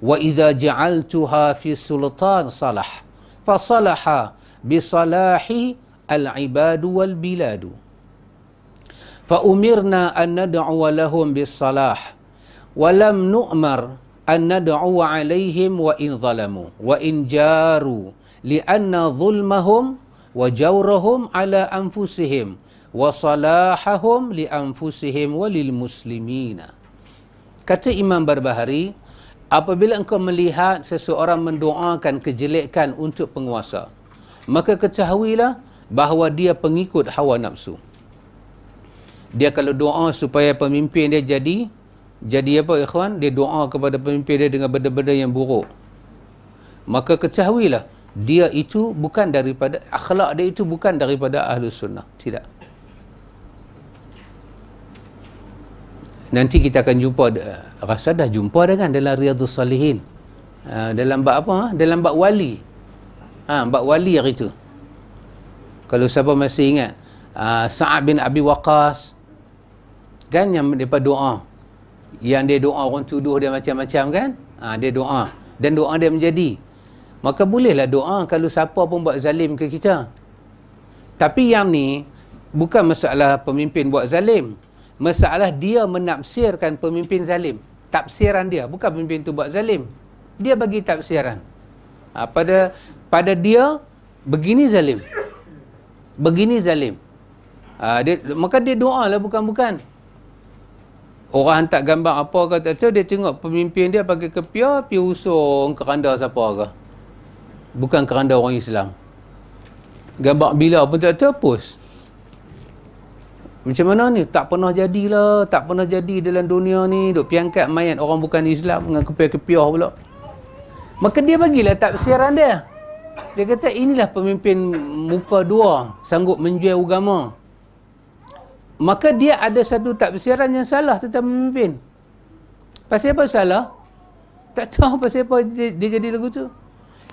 وإذا جعلتها في السلطان صلح، فصلح بصلاح العباد والبلاد. فأمرنا أن ندعو لهم بالصلاح ولم نؤمر أن ندعو عليهم وإن ظلموا وإن جاروا لأن ظلمهم وجورهم على أنفسهم وصلاحهم لأنفسهم وللمسلمين. Kata Imam Barbahari, apabila engkau melihat seseorang mendoakan kejelekan untuk penguasa, maka ketahuilah bahawa dia pengikut hawa nafsu. Dia kalau doa supaya pemimpin dia jadi apa ikhwan, dia doa kepada pemimpin dia dengan benda-benda yang buruk, maka ketahuilah dia itu bukan daripada akhlak, dia itu bukan daripada Ahlus Sunnah. Tidak. Nanti kita akan jumpa, rasa dah jumpa dengan dalam Riyadhus Salihin, dalam bab apa? Dalam bab wali. Bab wali hari itu. Kalau siapa masih ingat, Sa'ad bin Abi Waqqas kan, yang daripada doa, yang dia doa orang tuduh dia macam-macam kan, dia doa dan doa dia menjadi. Maka bolehlah doa kalau siapa pun buat zalim ke kita. Tapi yang ni bukan masalah pemimpin buat zalim, masalah dia menafsirkan pemimpin zalim. Tafsiran dia, bukan pemimpin tu buat zalim, dia bagi tafsiran. Pada dia begini zalim, begini zalim. Maka dia doa lah, bukan. Orang hantar gambar apa kata tu, dia tengok pemimpin dia pakai kepiah, pergi usung keranda siapa ke. Bukan keranda orang Islam. Gambar bila pun tak terhapus. Macam mana ni? Tak pernah jadilah, tak pernah jadi dalam dunia ni. Duk piangkat mayat orang bukan Islam dengan kepiah-kepiah pula. Maka dia bagilah tafsiran dia. Dia kata inilah pemimpin muka dua, sanggup menjual agama. Maka dia ada satu tafsiran yang salah tentang pemimpin. Pasal apa salah? Tak tahu pasal apa dia jadi lagu tu.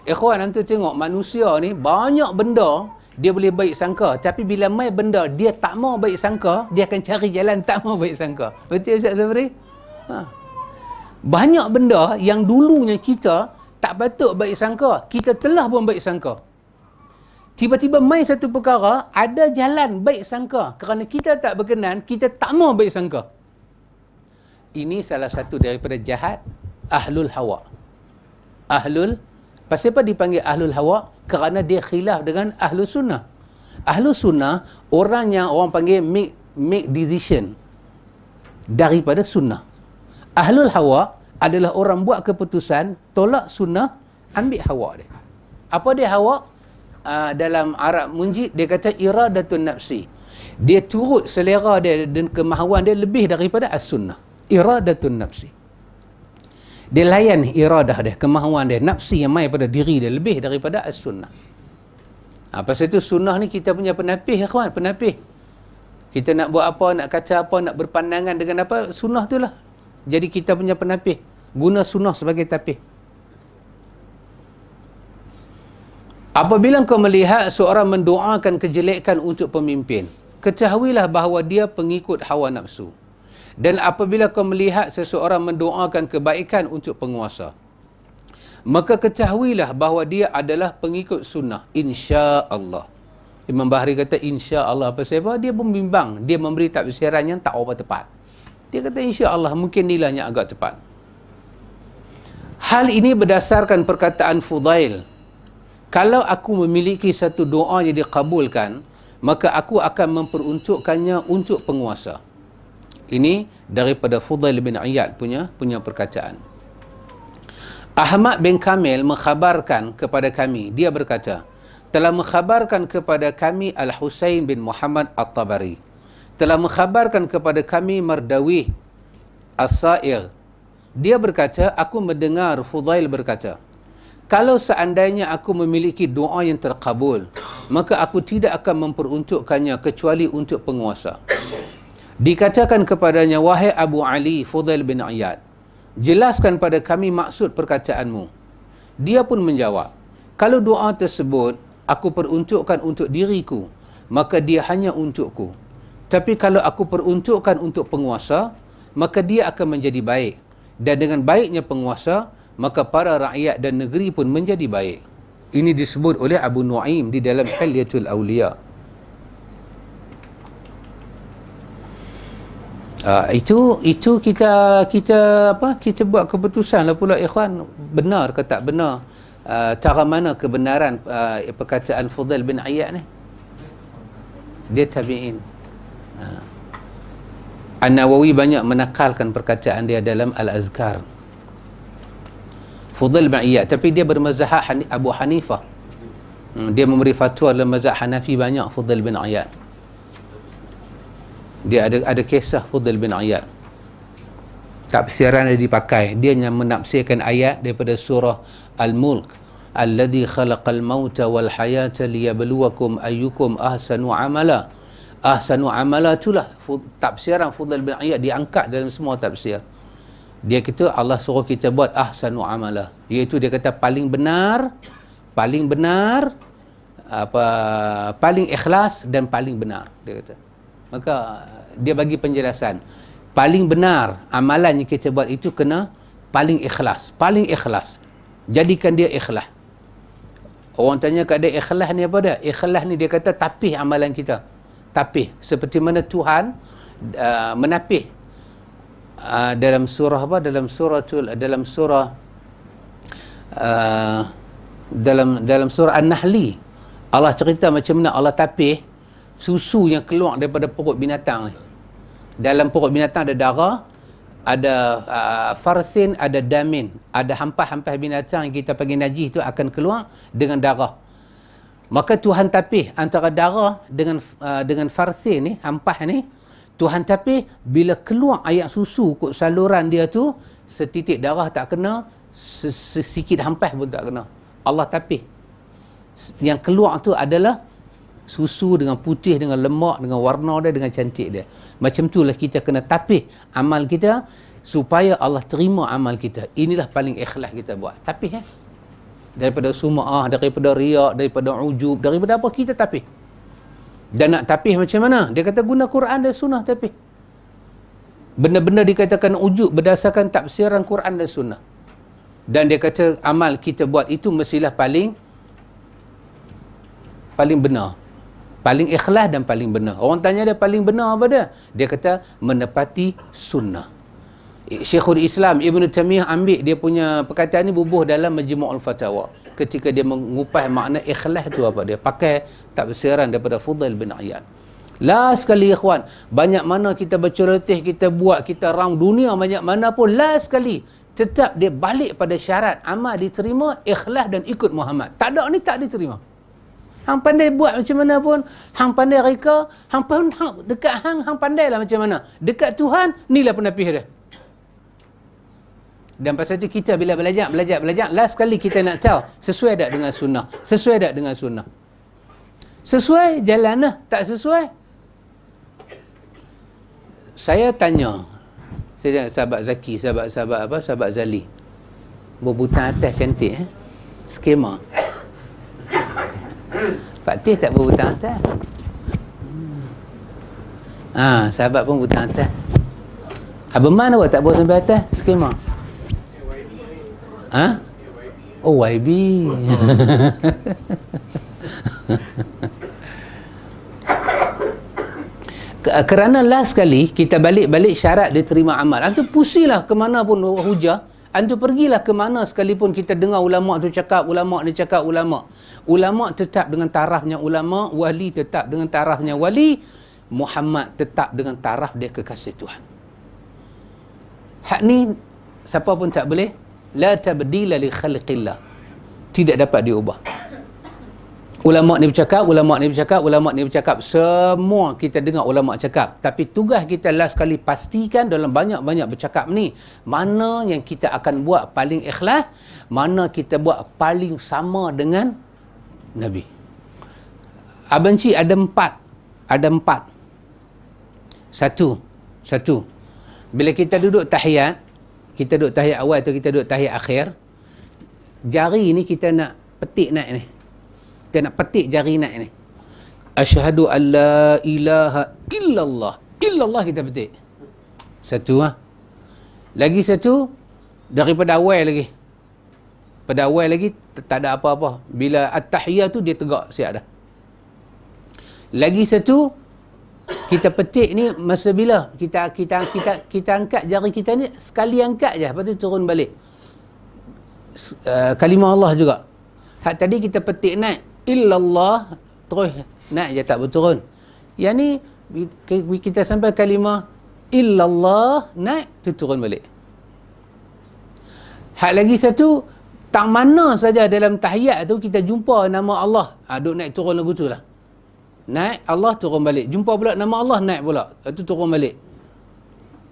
Ikhwan, nanti tengok manusia ni banyak benda dia boleh baik sangka, tapi bila mai benda dia tak mau baik sangka, dia akan cari jalan tak mau baik sangka. Betul Ustaz Sabri? Banyak benda yang dulunya kita tak patut baik sangka, kita telah pun baik sangka. Tiba-tiba mai satu perkara, ada jalan baik sangka. Kerana kita tak berkenan, kita tak mau baik sangka. Ini salah satu daripada jahat ahlul hawa. Pasal apa dipanggil ahlul hawa? Kerana dia khilaf dengan ahlul sunnah. Ahlul sunnah, orang yang orang panggil make decision daripada sunnah. Ahlul hawa adalah orang buat keputusan, tolak sunnah, ambil hawa dia. Apa dia hawa? Dalam Arab Munjid, dia kata iradatun nafsi. Dia turut selera dia dan kemahuan dia lebih daripada as-sunnah. Iradatun nafsi. Dia layan iradah dia, kemahuan dia, nafsi yang mai pada diri dia lebih daripada as-sunnah. Pasal itu sunnah ni kita punya penapih, ikhwan, penapih. Kita nak buat apa, nak kata apa, nak berpandangan dengan apa, sunnah tu lah. Jadi kita punya penapih. Guna sunnah sebagai tapih. Apabila kau melihat seorang mendoakan kejelekan untuk pemimpin, ketahuilah bahawa dia pengikut hawa nafsu. Dan apabila kau melihat seseorang mendoakan kebaikan untuk penguasa, maka ketahuilah bahawa dia adalah pengikut sunnah. InsyaAllah. Imam Bahri kata insya-Allah. Pasal apa? Dia membimbang. Dia memberi tafsiran yang tak apa tepat. Dia kata insya-Allah mungkin nilainya agak tepat. Hal ini berdasarkan perkataan Fudail. Kalau aku memiliki satu doa yang dikabulkan, maka aku akan memperuntukkannya untuk penguasa. Ini daripada Fudail bin Iyad punya perkataan. Ahmad bin Kamil mengkhabarkan kepada kami, dia berkata, telah mengkhabarkan kepada kami Al-Husain bin Muhammad At-Tabari, telah mengkhabarkan kepada kami Mardawi As-Sa'ir. Dia berkata, aku mendengar Fudail berkata, kalau seandainya aku memiliki doa yang terkabul, maka aku tidak akan memperuntukkannya kecuali untuk penguasa. Dikatakan kepadanya, wahai Abu Ali Fudail bin Iyad, jelaskan pada kami maksud perkataanmu. Dia pun menjawab, kalau doa tersebut aku peruntukkan untuk diriku, maka dia hanya untukku. Tapi kalau aku peruntukkan untuk penguasa, maka dia akan menjadi baik. Dan dengan baiknya penguasa, maka para rakyat dan negeri pun menjadi baik. Ini disebut oleh Abu Nuaim di dalam Hilyatul Awliya. Itu kita buat keputusan lah pula, ikhwan, benar ke tak benar, cara mana kebenaran perkataan Fudail bin Iyad ni. Dia tabi'in. An-Nawawi banyak menakalkan perkataan dia dalam Al-Azkar. Fudail bin Iyad, tapi dia bermazhab Abu Hanifah. Dia memberi fatwa dalam mazhab Hanafi banyak. Fudail bin Iyad, dia ada kisah Fudail bin Iyad. Tafsiran dia dipakai, dia yang menafsirkan ayat daripada surah Al-Mulk, alladhi khalaqal mauta wal hayata liyabluwakum ayyukum ahsanu amala. Ahsanu amala itulah tafsiran Fudail bin Iyad, diangkat dalam semua tafsir. Dia kata Allah suruh kita buat ahsanu amala, iaitu dia kata paling benar, paling ikhlas dan paling benar, dia kata. Maka dia bagi penjelasan, paling benar amalan yang kita buat itu kena paling ikhlas, jadikan dia ikhlas. Orang tanya kat dia, ikhlas ni apa dia? Ikhlas ni dia kata tapih amalan kita, tapih seperti mana Tuhan menapih dalam surah apa, dalam surah An-Nahli, Allah cerita macam mana Allah tapih susu yang keluar daripada perut binatang ni. Dalam perut binatang ada darah, ada farsin, ada damin, ada hampah-hampah binatang yang kita panggil najis tu akan keluar dengan darah. Maka Tuhan tapih antara darah dengan farsin ni, hampah ni, Tuhan tapih bila keluar air susu kot saluran dia tu, setitik darah tak kena, sikit hampah pun tak kena. Allah tapih. Yang keluar tu adalah susu dengan putih, dengan lemak, dengan warna dia, dengan cantik dia. Macam itulah kita kena tapih amal kita supaya Allah terima amal kita. Inilah paling ikhlas kita buat. Tapih daripada sum'ah, daripada riak, daripada ujub, daripada apa kita tapih. Dan nak tapih macam mana? Dia kata guna Quran dan sunnah tapih. Benda-benda dikatakan ujub berdasarkan tafsiran Quran dan sunnah. Dan dia kata amal kita buat itu mestilah paling benar, paling ikhlas dan paling benar. Orang tanya dia paling benar apa dia? Dia kata menepati sunnah. Syekhul Islam Ibn Taymiyah ambil dia punya perkataan ni bubuh dalam Majmu'ul Fatawa ketika dia mengupas makna ikhlas tu apa dia, pakai tafsiran daripada Fudail bin Iyad. Last sekali ikhwan, banyak mana kita berceloteh, kita buat, kita round dunia banyak mana pun, last sekali tetap dia balik pada syarat amal diterima ikhlas dan ikut Muhammad. Tak ada ni tak diterima. Hang pandai buat macam mana pun, hang pandai reka, hang dekat hang pandai lah macam mana. Dekat Tuhan, inilah penapih dia. Dan pasal tu kita bila belajar, last sekali kita nak tahu sesuai tak dengan sunnah, sesuai tak dengan sunnah. Sesuai, jalan lah. Tak sesuai, saya tanya, saya tanya sahabat Zaki, sahabat Zali, berbutang atas cantik, skema. Pak Tih tak berbutang atas. Sahabat pun butang atas. Abang Man awak tak bawa sampai atas skema. Oh, YB. Kerana last sekali kita balik syarat diterima amal. Antu pusilah ke mana pun hujah, antu pergilah ke mana sekalipun kita dengar ulama tu cakap, ulama ni cakap, ulama tetap dengan tarafnya ulama, wali tetap dengan tarafnya wali, Muhammad tetap dengan taraf dia kekasih Tuhan. Hak ni siapa pun tak boleh, la tabdila li khalqillah, tidak dapat diubah. Ulama ni bercakap, semua kita dengar ulama cakap. Tapi tugas kita last kali pastikan dalam banyak-banyak bercakap ni, mana yang kita akan buat paling ikhlas, mana kita buat paling sama dengan Nabi. Abang Cik ada empat. Satu. Bila kita duduk tahiyat, kita duduk tahiyat awal atau kita duduk tahiyat akhir, jari ni kita nak petik naik ni. Kita nak petik jari naik ni. Asyhadu an la ilaha illallah. Illallah kita petik. Satu Lagi satu, daripada awal lagi. Pada awal lagi tak ada apa-apa. Bila at-tahiyah tu dia tegak siap dah. Lagi satu, kita petik ni masa bila kita angkat jari kita ni, sekali angkat je, lepas tu turun balik. Kalimah Allah juga. Hak tadi kita petik naik illallah, terus naik je tak berturun. Yang ni kita sampai kalimah illallah, naik tu turun balik. Hak lagi satu, tak mana saja dalam tahiyat tu kita jumpa nama Allah, duk naik turun lagu tu lah. Naik Allah, turun balik. Jumpa pula nama Allah, naik pula, tu turun balik.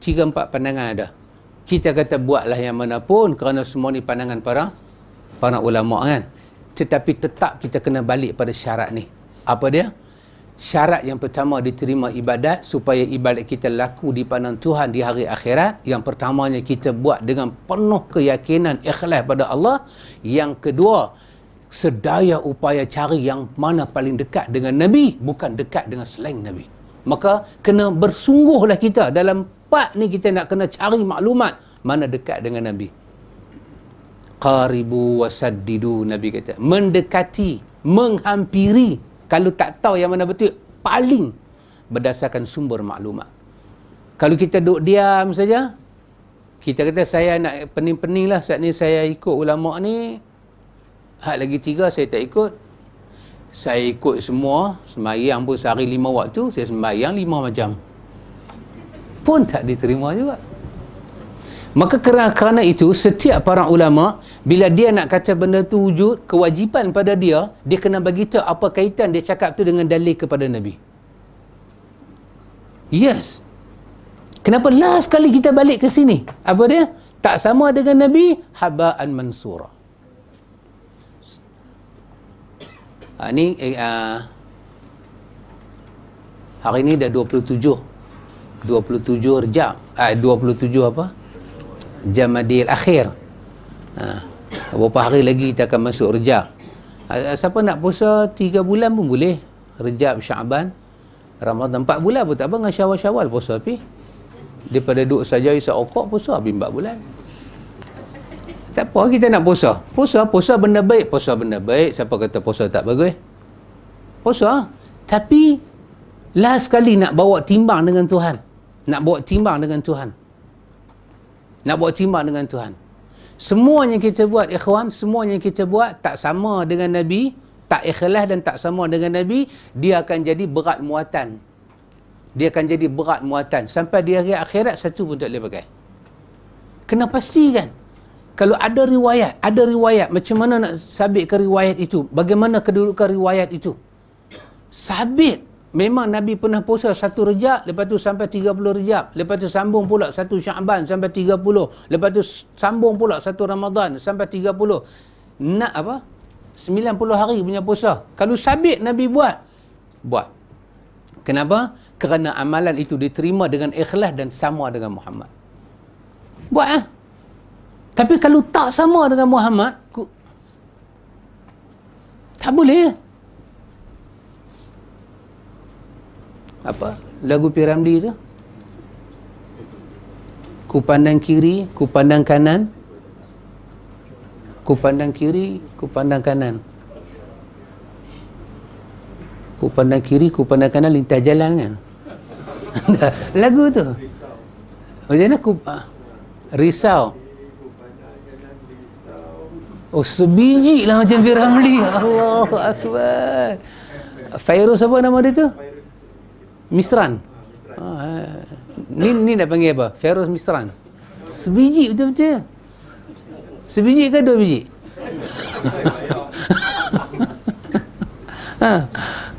3-4 pandangan ada. Kita kata buatlah yang mana pun, kerana semua ni pandangan para ulama kan. Tetapi tetap kita kena balik pada syarat ni. Apa dia? Syarat yang pertama diterima ibadat, supaya ibadat kita laku di pandang Tuhan di hari akhirat. Yang pertamanya kita buat dengan penuh keyakinan ikhlas pada Allah. Yang kedua, sedaya upaya cari yang mana paling dekat dengan Nabi, bukan dekat dengan selain Nabi. Maka kena bersungguhlah kita dalam part ni, kita nak kena cari maklumat mana dekat dengan Nabi. Qaribu wasaddidu, Nabi kata, mendekati, menghampiri. Kalau tak tahu yang mana betul, paling berdasarkan sumber maklumat. Kalau kita duduk diam saja, kita kata saya nak pening-pening lah, saat ni saya ikut ulama ni, hak lagi 3 saya tak ikut. Saya ikut semua, sembahyang pun sehari 5 waktu, saya sembahyang 5 macam, pun tak diterima juga. Maka kerana itu, setiap para ulama, bila dia nak kata benda tu wujud, kewajipan pada dia, dia kena bagi tahu apa kaitan dia cakap tu dengan dalil kepada Nabi. Yes. Kenapa last kali kita balik ke sini? Apa dia? Tak sama dengan Nabi, haba'an mansura. Ni hari ni dah 27 Rejab, 27 apa? Jamadil akhir. Beberapa hari lagi kita akan masuk Rejab. Siapa nak puasa 3 bulan pun boleh. Rejab, Syaban, Ramadan 4 bulan pun tak apa. Dengan Syawal-Syawal puasa api. Daripada duduk saja isap okok puasa habis 4 bulan. Tak apa kita nak puasa. Puasa benda baik. Puasa benda baik. Siapa kata puasa tak bagus? Puasa. Tapi last sekali nak bawa timbang dengan Tuhan. Nak bawa timbang dengan Tuhan. Nak bawa timbang dengan Tuhan. Semuanya kita buat, ikhwan, semuanya kita buat tak sama dengan Nabi, tak ikhlas dan tak sama dengan Nabi, dia akan jadi berat muatan. Dia akan jadi berat muatan. Sampai di hari akhirat, satu pun tak boleh pakai. Kena pastikan. Kalau ada riwayat, macam mana nak sabitkan riwayat itu? Bagaimana kedudukan riwayat itu? Sabit. Memang Nabi pernah puasa 1 Rejab, lepas tu sampai 30 Rejab, lepas tu sambung pula 1 Syaban sampai 30, lepas tu sambung pula 1 Ramadan sampai 30. Nak apa? 90 hari punya puasa. Kalau sabit Nabi buat. Kenapa? Kerana amalan itu diterima dengan ikhlas dan sama dengan Muhammad. Buat Tapi kalau tak sama dengan Muhammad, tak boleh. Apa lagu P. Ramlee tu? Ku pandang kiri, ku pandang kanan. Ku pandang kiri, ku pandang kanan. Ku pandang kiri, ku pandang kanan, lintas jalan kan? Lagu tu. Macam mana risau. Oh, sebiji lah macam P. Ramlee. Allahu Akbar. Fairuz apa nama dia tu? Misran. Ni nak panggil apa? Fairuz Misran. Sebiji betul-betul. Sebiji ke 2 biji?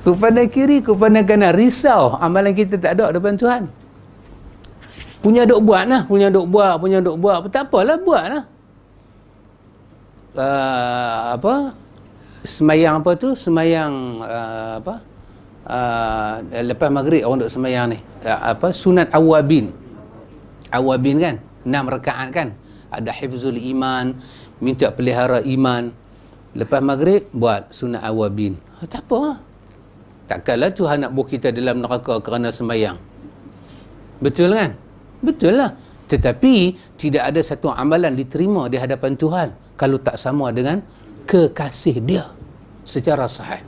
Ku pandang kiri, ku pandang kanan. Risau. Amalan kita tak ada depan Tuhan. Punya duk buat lah. Punya duk buat. Tak apalah, buat lah. Semayang apa tu? Semayang lepas maghrib orang duk semayang ni, sunat awabin kan, 6 rakaat kan, ada hifzul iman, minta pelihara iman. Lepas maghrib buat sunat awabin. Tak apa, takkanlah Tuhan nak buat kita dalam neraka kerana semayang. Betul kan? Betul lah. Tetapi tidak ada satu amalan diterima di hadapan Tuhan kalau tak sama dengan kekasih dia secara sahih.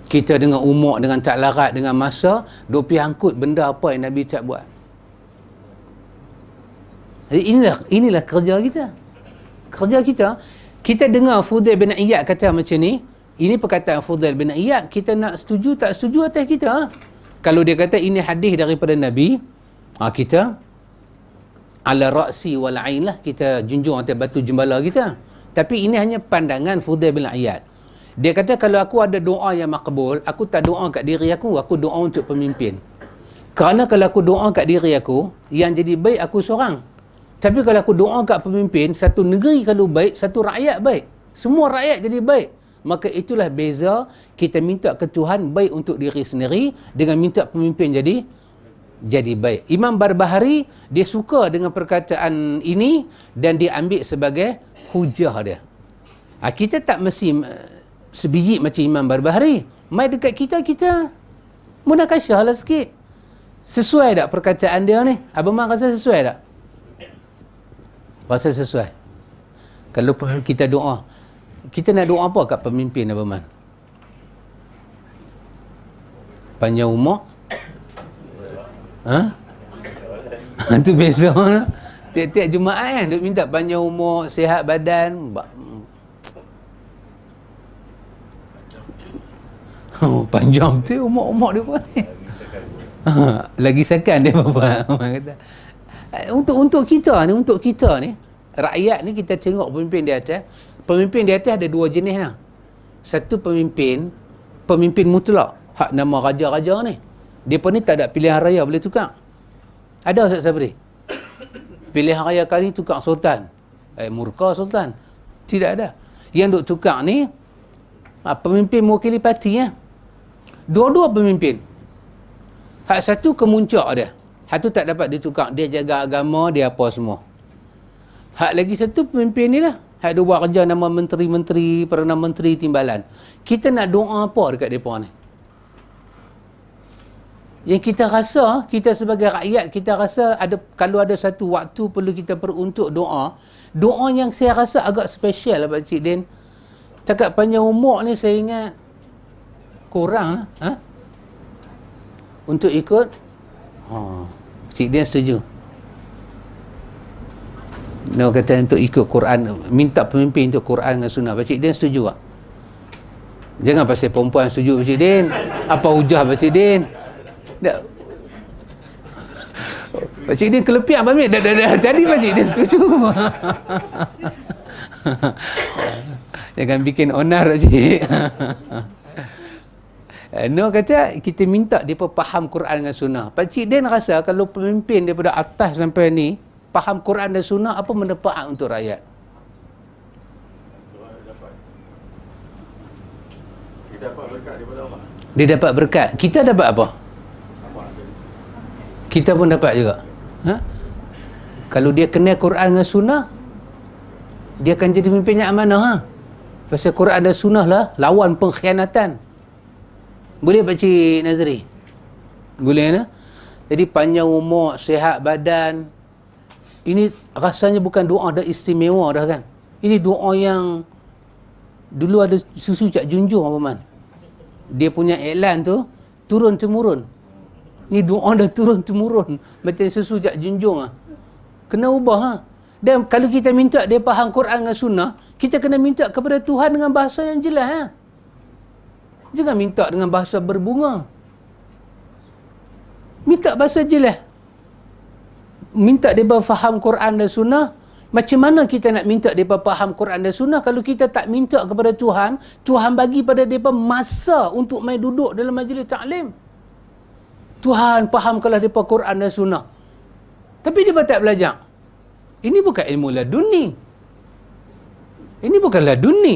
Kita dengan umur, dengan tak larat, dengan masa, duk pergi angkut benda apa yang Nabi tak buat. Jadi inilah kerja kita. Kerja kita dengar Fudail bin Iyad kata macam ni, ini perkataan Fudail bin Iyad, kita nak setuju tak setuju atas kita. Kalau dia kata ini hadis daripada Nabi, kita ala ra'si wal ain lah, kita junjung atas batu jembala kita. Tapi ini hanya pandangan Fudail bin Iyad. Dia kata kalau aku ada doa yang makbul, aku tak doa kat diri aku doa untuk pemimpin. Kerana kalau aku doa kat diri aku, yang jadi baik aku seorang. Tapi kalau aku doa kat pemimpin, satu negeri kalau baik, satu rakyat baik. Semua rakyat jadi baik. Maka itulah beza kita minta ke Tuhan baik untuk diri sendiri dengan minta pemimpin jadi baik. Imam Barbahari, dia suka dengan perkataan ini dan dia ambil sebagai hujah dia. Kita tak mesti sebiji macam Imam Barbahari. Mai dekat kita munakasyah lah sikit. Sesuai tak perkataan dia ni? Abang Mak rasa sesuai tak? Rasa sesuai. Kalau kita doa, kita nak doa apa kat pemimpin Abang Man? Panjang umur? Itu beza lah. Tiap-tiap Jumaat kan duk minta panjang umur, sihat badan. Panjang tu umur dia pun ni. Lagi sekan dia bapa kata. Untuk kita ni rakyat ni, kita tengok pemimpin di atas. Pemimpin di atas ada 2 jenis lah. Satu pemimpin mutlak, hak nama raja-raja ni. Dia pun ni tak ada pilihan raya boleh tukar. Ada Ustaz Sabri? Pilihan raya kali ni tukar sultan. Murka sultan. Tidak ada. Yang duk tukar ni pemimpin mewakili parti ya. Dua-dua pemimpin. Hak satu kemuncak dia. Hak tu tak dapat ditukar. Dia jaga agama, dia apa semua. Hak lagi satu pemimpin ni lah. Hak dia buat kerja nama menteri-menteri, Perdana Menteri Timbalan. Kita nak doa apa dekat mereka ni? Yang kita rasa, kita sebagai rakyat, kita rasa kalau ada satu waktu perlu kita peruntuk doa. Doa yang saya rasa agak special lah Pak Cik Din. Cakap panjang umur ni saya ingat kurang untuk ikut. Cik Din setuju. Dia kata untuk ikut Quran, minta pemimpin untuk Quran dengan Sunnah. Pak Cik Din setuju tak? Jangan pasal perempuan setuju Pak Cik Din. Apa hujah Pak Cik Din? Tak. Pak Cik Din kelepiak Pak Cik. Dah. Tadi Pak Cik Din setuju. Jangan bikin onar Pak Cik. No kata kita minta dia faham Quran dan Sunnah. Pak Cik Din rasa kalau pemimpin daripada atas sampai ni faham Quran dan Sunnah, apa manfaat untuk rakyat? Dia dapat berkat daripada Allah. Dia dapat berkat. Kita dapat apa? Kita pun dapat juga. Kalau dia kenal Quran dan Sunnah, dia akan jadi pemimpin yang amanah. Pasal Quran dan Sunnah lah lawan pengkhianatan. Boleh Pak Cik Nazri? Boleh na? Jadi panjang umur, sihat badan. Ini rasanya bukan doa dah istimewa dah kan. Ini doa yang dulu ada susu Cak Junjung apa man. Dia punya iklan tu turun temurun. Ni doa dah turun temurun macam susu Cak Junjung ah. Kena ubah Dan kalau kita minta dia faham Quran dan Sunnah, kita kena minta kepada Tuhan dengan bahasa yang jelas Jangan minta dengan bahasa berbunga. Minta bahasa jelas. Minta dia faham Quran dan Sunnah. Macam mana kita nak minta dia faham Quran dan Sunnah kalau kita tak minta kepada Tuhan, Tuhan bagi pada dia masa untuk main duduk dalam majlis taklim. Tuhan fahamkanlah dia Quran dan Sunnah. Tapi dia tak belajar. Ini bukan ilmu laduni. Ini bukan laduni.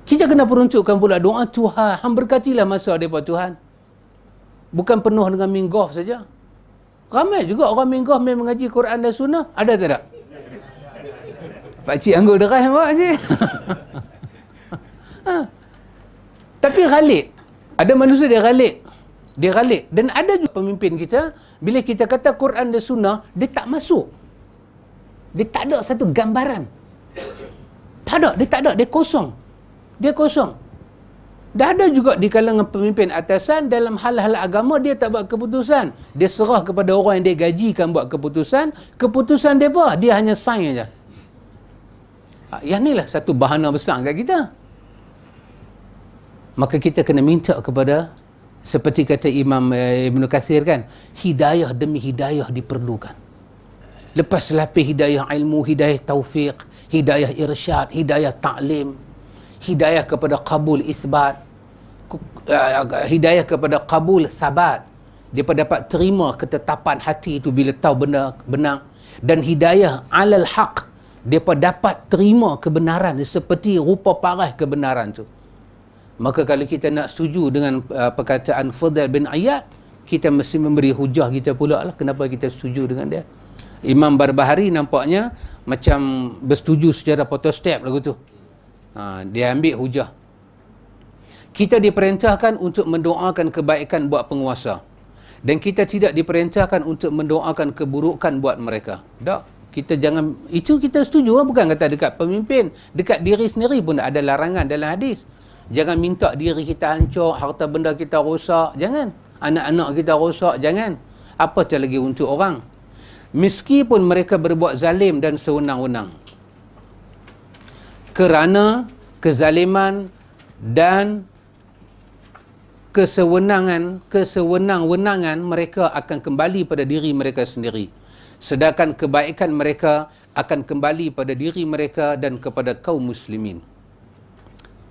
Kita kena peruntukkan pula doa, Tuhan, Hang berkatilah masa mereka Tuhan. Bukan penuh dengan minggah saja. Ramai juga orang minggah main mengaji Quran dan Sunnah. Ada tak tak? Pakcik anggur deras Pak Cik. Tapi ghalid. Ada manusia dia ghalid. Dia ghalid. Dan ada juga pemimpin kita, bila kita kata Quran dan Sunnah, dia tak masuk. Dia tak ada satu gambaran. Tak ada. Dia tak ada. Dia kosong. Dia kosong. Dah ada juga di kalangan pemimpin atasan dalam hal-hal agama dia tak buat keputusan. Dia serah kepada orang yang dia gajikan buat keputusan. Keputusan dia apa? Dia hanya sign saja. Yang inilah satu bahana besar kat kita. Maka kita kena minta kepada, seperti kata Imam Ibn Katsir kan, hidayah demi hidayah diperlukan. Lepas lapis hidayah ilmu, hidayah taufiq, hidayah irsyad, hidayah ta'lim, hidayah kepada qabul isbat, hidayah kepada qabul sabat, dia dapat terima ketetapan hati itu bila tahu benar, dan hidayah alal haq, dia dapat terima kebenaran seperti rupa parah kebenaran tu. Maka kalau kita nak setuju dengan perkataan Fudail bin Iyad, kita mesti memberi hujah kita pula lah kenapa kita setuju dengan dia. Imam Barbahari nampaknya macam bersetuju secara photostep lagu tu. Dia ambil hujah. Kita diperintahkan untuk mendoakan kebaikan buat penguasa. Dan kita tidak diperintahkan untuk mendoakan keburukan buat mereka. Tak. Kita jangan, itu kita setuju, bukan kata dekat pemimpin. Dekat diri sendiri pun ada larangan dalam hadis. Jangan minta diri kita hancur, harta benda kita rosak. Jangan. Anak-anak kita rosak. Jangan. Apatah lagi untuk orang. Meskipun mereka berbuat zalim dan sewenang-wenang. Kerana kezaliman dan kesewenang-wenangan mereka akan kembali pada diri mereka sendiri. Sedangkan kebaikan mereka akan kembali pada diri mereka dan kepada kaum muslimin.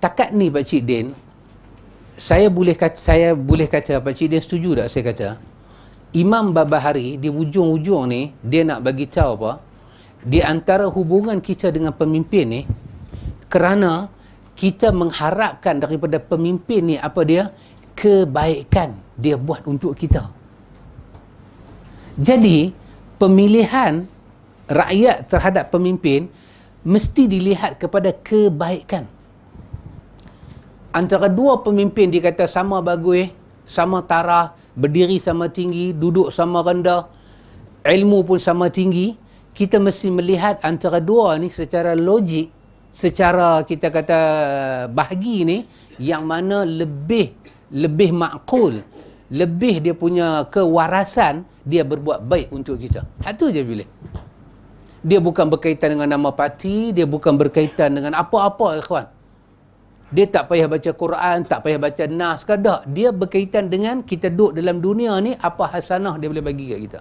Takat ni Pak Cik Din, saya boleh kata Pak Cik Din setuju tak saya kata Imam Barbahari di hujung-hujung ni dia nak bagi tahu apa? Di antara hubungan kita dengan pemimpin ni, kerana kita mengharapkan daripada pemimpin ni apa dia? Kebaikan dia buat untuk kita. Jadi pemilihan rakyat terhadap pemimpin mesti dilihat kepada kebaikan. Antara dua pemimpin dikata sama bagus, sama taraf, berdiri sama tinggi, duduk sama rendah, ilmu pun sama tinggi, kita mesti melihat antara dua ni secara logik, secara kita kata bahagi ni, yang mana lebih makul, lebih dia punya kewarasan, dia berbuat baik untuk kita. Itu je pilih. Dia bukan berkaitan dengan nama parti, dia bukan berkaitan dengan apa-apa, ikhwan. Dia tak payah baca Quran, tak payah baca nas ke tak. Dia berkaitan dengan kita duduk dalam dunia ni, apa hasanah dia boleh bagi kat kita.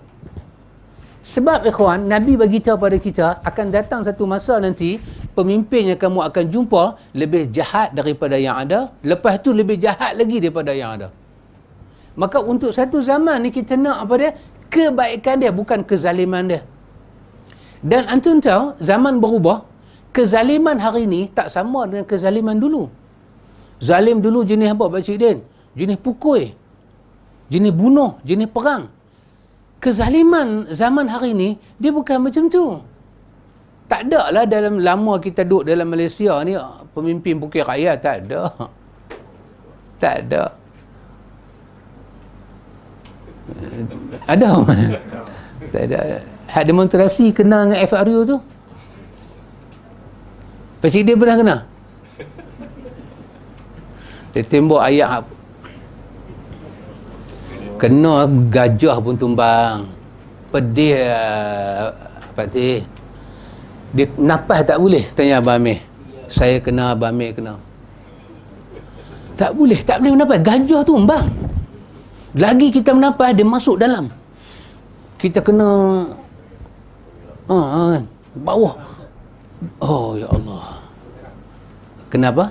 Sebab ikhwan, Nabi bagi tahu pada kita, akan datang satu masa nanti, pemimpin yang kamu akan jumpa lebih jahat daripada yang ada, lepas tu lebih jahat lagi daripada yang ada. Maka untuk satu zaman ni kita nak apa dia? Kebaikan dia, bukan kezaliman dia. Dan antum tahu, zaman berubah, kezaliman hari ni tak sama dengan kezaliman dulu. Zalim dulu jenis apa Pak Cik Din? Jenis pukul, jenis bunuh, jenis perang. Kezaliman zaman hari ni, dia bukan macam tu. Tak ada lah dalam lama kita duduk dalam Malaysia ni, pemimpin pukul rakyat, tak ada. Tak ada. Ada? Tak ada. Hak demonstrasi kena dengan FRU tu? Pak Cik Din pernah kena? Dia tembak ayat kena gajah pun tumbang. Pedih Pak Cik. Dia napas tak boleh, tanya Abang Amir. Saya kena, Abang Amir kena. Tak boleh menapas. Gajah tumbang. Lagi kita menapas, dia masuk dalam. Kita kena bawah. Oh ya Allah. Kenapa?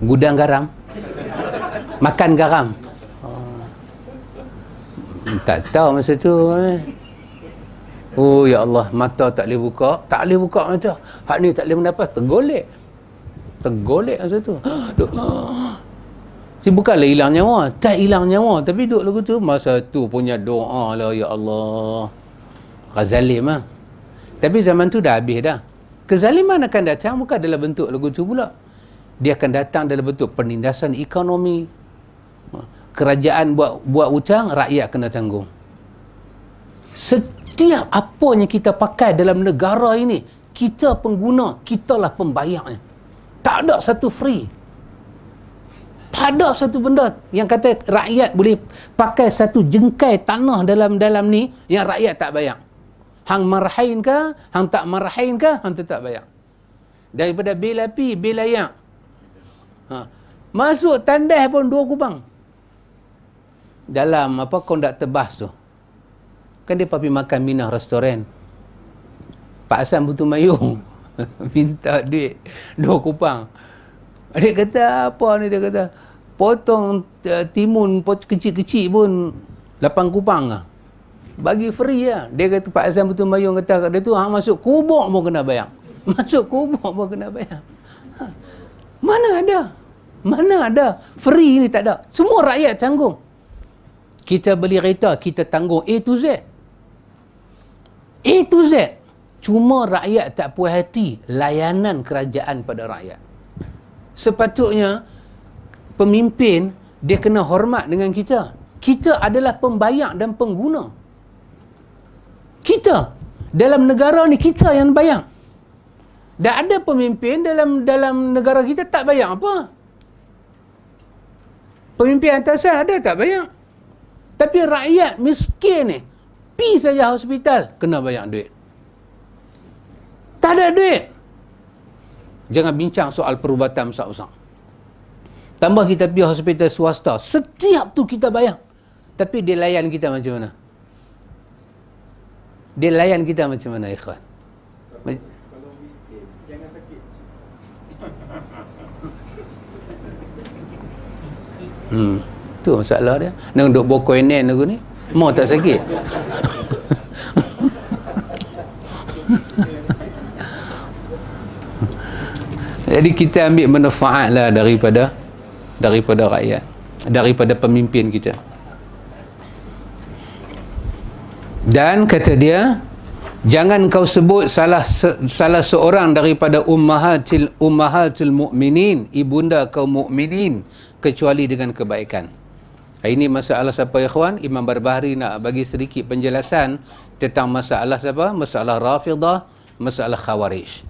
Gudang garam. Makan garam. Tak tahu masa tu. Oh ya Allah, mata tak boleh buka. Tak boleh buka mata. Hak ni tak boleh mendapat. Tergolek. Tergolek masa tu. Bukanlah hilang nyawa. Tak hilang nyawa. Tapi duduk lagu tu. Masa tu punya doa lah. Ya Allah. Zalim lah. Tapi zaman tu dah habis dah. Kezaliman akan datang bukan dalam bentuk lagu tu pula. Dia akan datang dalam bentuk penindasan ekonomi. Kerajaan buat hutang, rakyat kena tanggung. Setiap apa yang kita pakai dalam negara ini, kita pengguna, kitalah pembayarnya. Tak ada satu free. Tak ada satu benda yang kata rakyat boleh pakai satu jengkai tanah dalam ni yang rakyat tak bayar. Hang marahin ke, hang tak marahin ke, hang tetap bayar. Daripada bil api, bil air. Masuk tandas pun 2 kupang. Dalam apa konduktor bas tu. Kan dia pergi makan Minah restoran. Pak Hassan Butuh Mayung minta duit 2 kupang. Dia kata apa ni, dia kata potong timun kecil-kecil pun 8 kupang lah. Bagi free lah. Dia kata Pak Hassan Butuh Mayung kata kat dia tu, hang masuk kubur pun kena bayar. Masuk kubur pun kena bayar. Mana ada? Mana ada? Free ni tak ada. Semua rakyat tanggung. Kita beli kereta, kita tanggung A to Z. A to Z. Cuma rakyat tak puas hati layanan kerajaan pada rakyat. Sepatutnya pemimpin dia kena hormat dengan kita. Kita adalah pembayar dan pengguna. Kita dalam negara ni kita yang bayar. Dan ada pemimpin dalam negara kita tak bayar apa. Pemimpin atasan ada tak bayar. Tapi rakyat miskin ni pi saja hospital kena bayar duit. Tak ada duit. Jangan bincang soal perubatan besar-besar. Tambah kita pergi hospital swasta, setiap tu kita bayar. Tapi dia layan kita macam mana? Dia layan kita macam mana, ikhwan? Kalau miskin, jangan sakit. Tu masalah dia. Nak duduk bokoinen aku ni, mau tak sakit. Jadi kita ambil manfaat lah daripada rakyat, daripada pemimpin kita. Dan kata dia, Jangan kau sebut salah seorang daripada ummahatil mukminin, ibunda kaum mukminin, kecuali dengan kebaikan. Ini masalah siapa ikhwan? Imam Barbahari nak bagi sedikit penjelasan tentang masalah siapa? Masalah Rafidah, masalah Khawarij.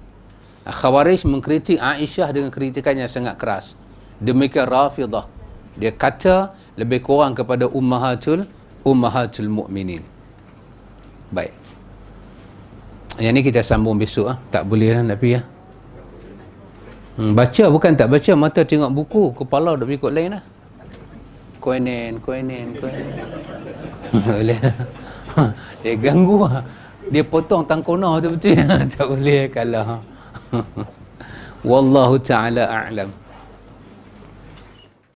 Khawarij mengkritik Aisyah dengan kritikan yang sangat keras. Demikian Rafidah, dia kata lebih kurang kepada ummahatul mukminin. Baik. Yang ni kita sambung besok. Tak boleh lah nak pergi. Baca bukan tak baca, mata tengok buku, kepala dah ikut lain lah. Koinen. Boleh. Dia ganggu lah. Dia potong tangkonah tu betul. Tak boleh kalah. Wallahu ta'ala a'lam.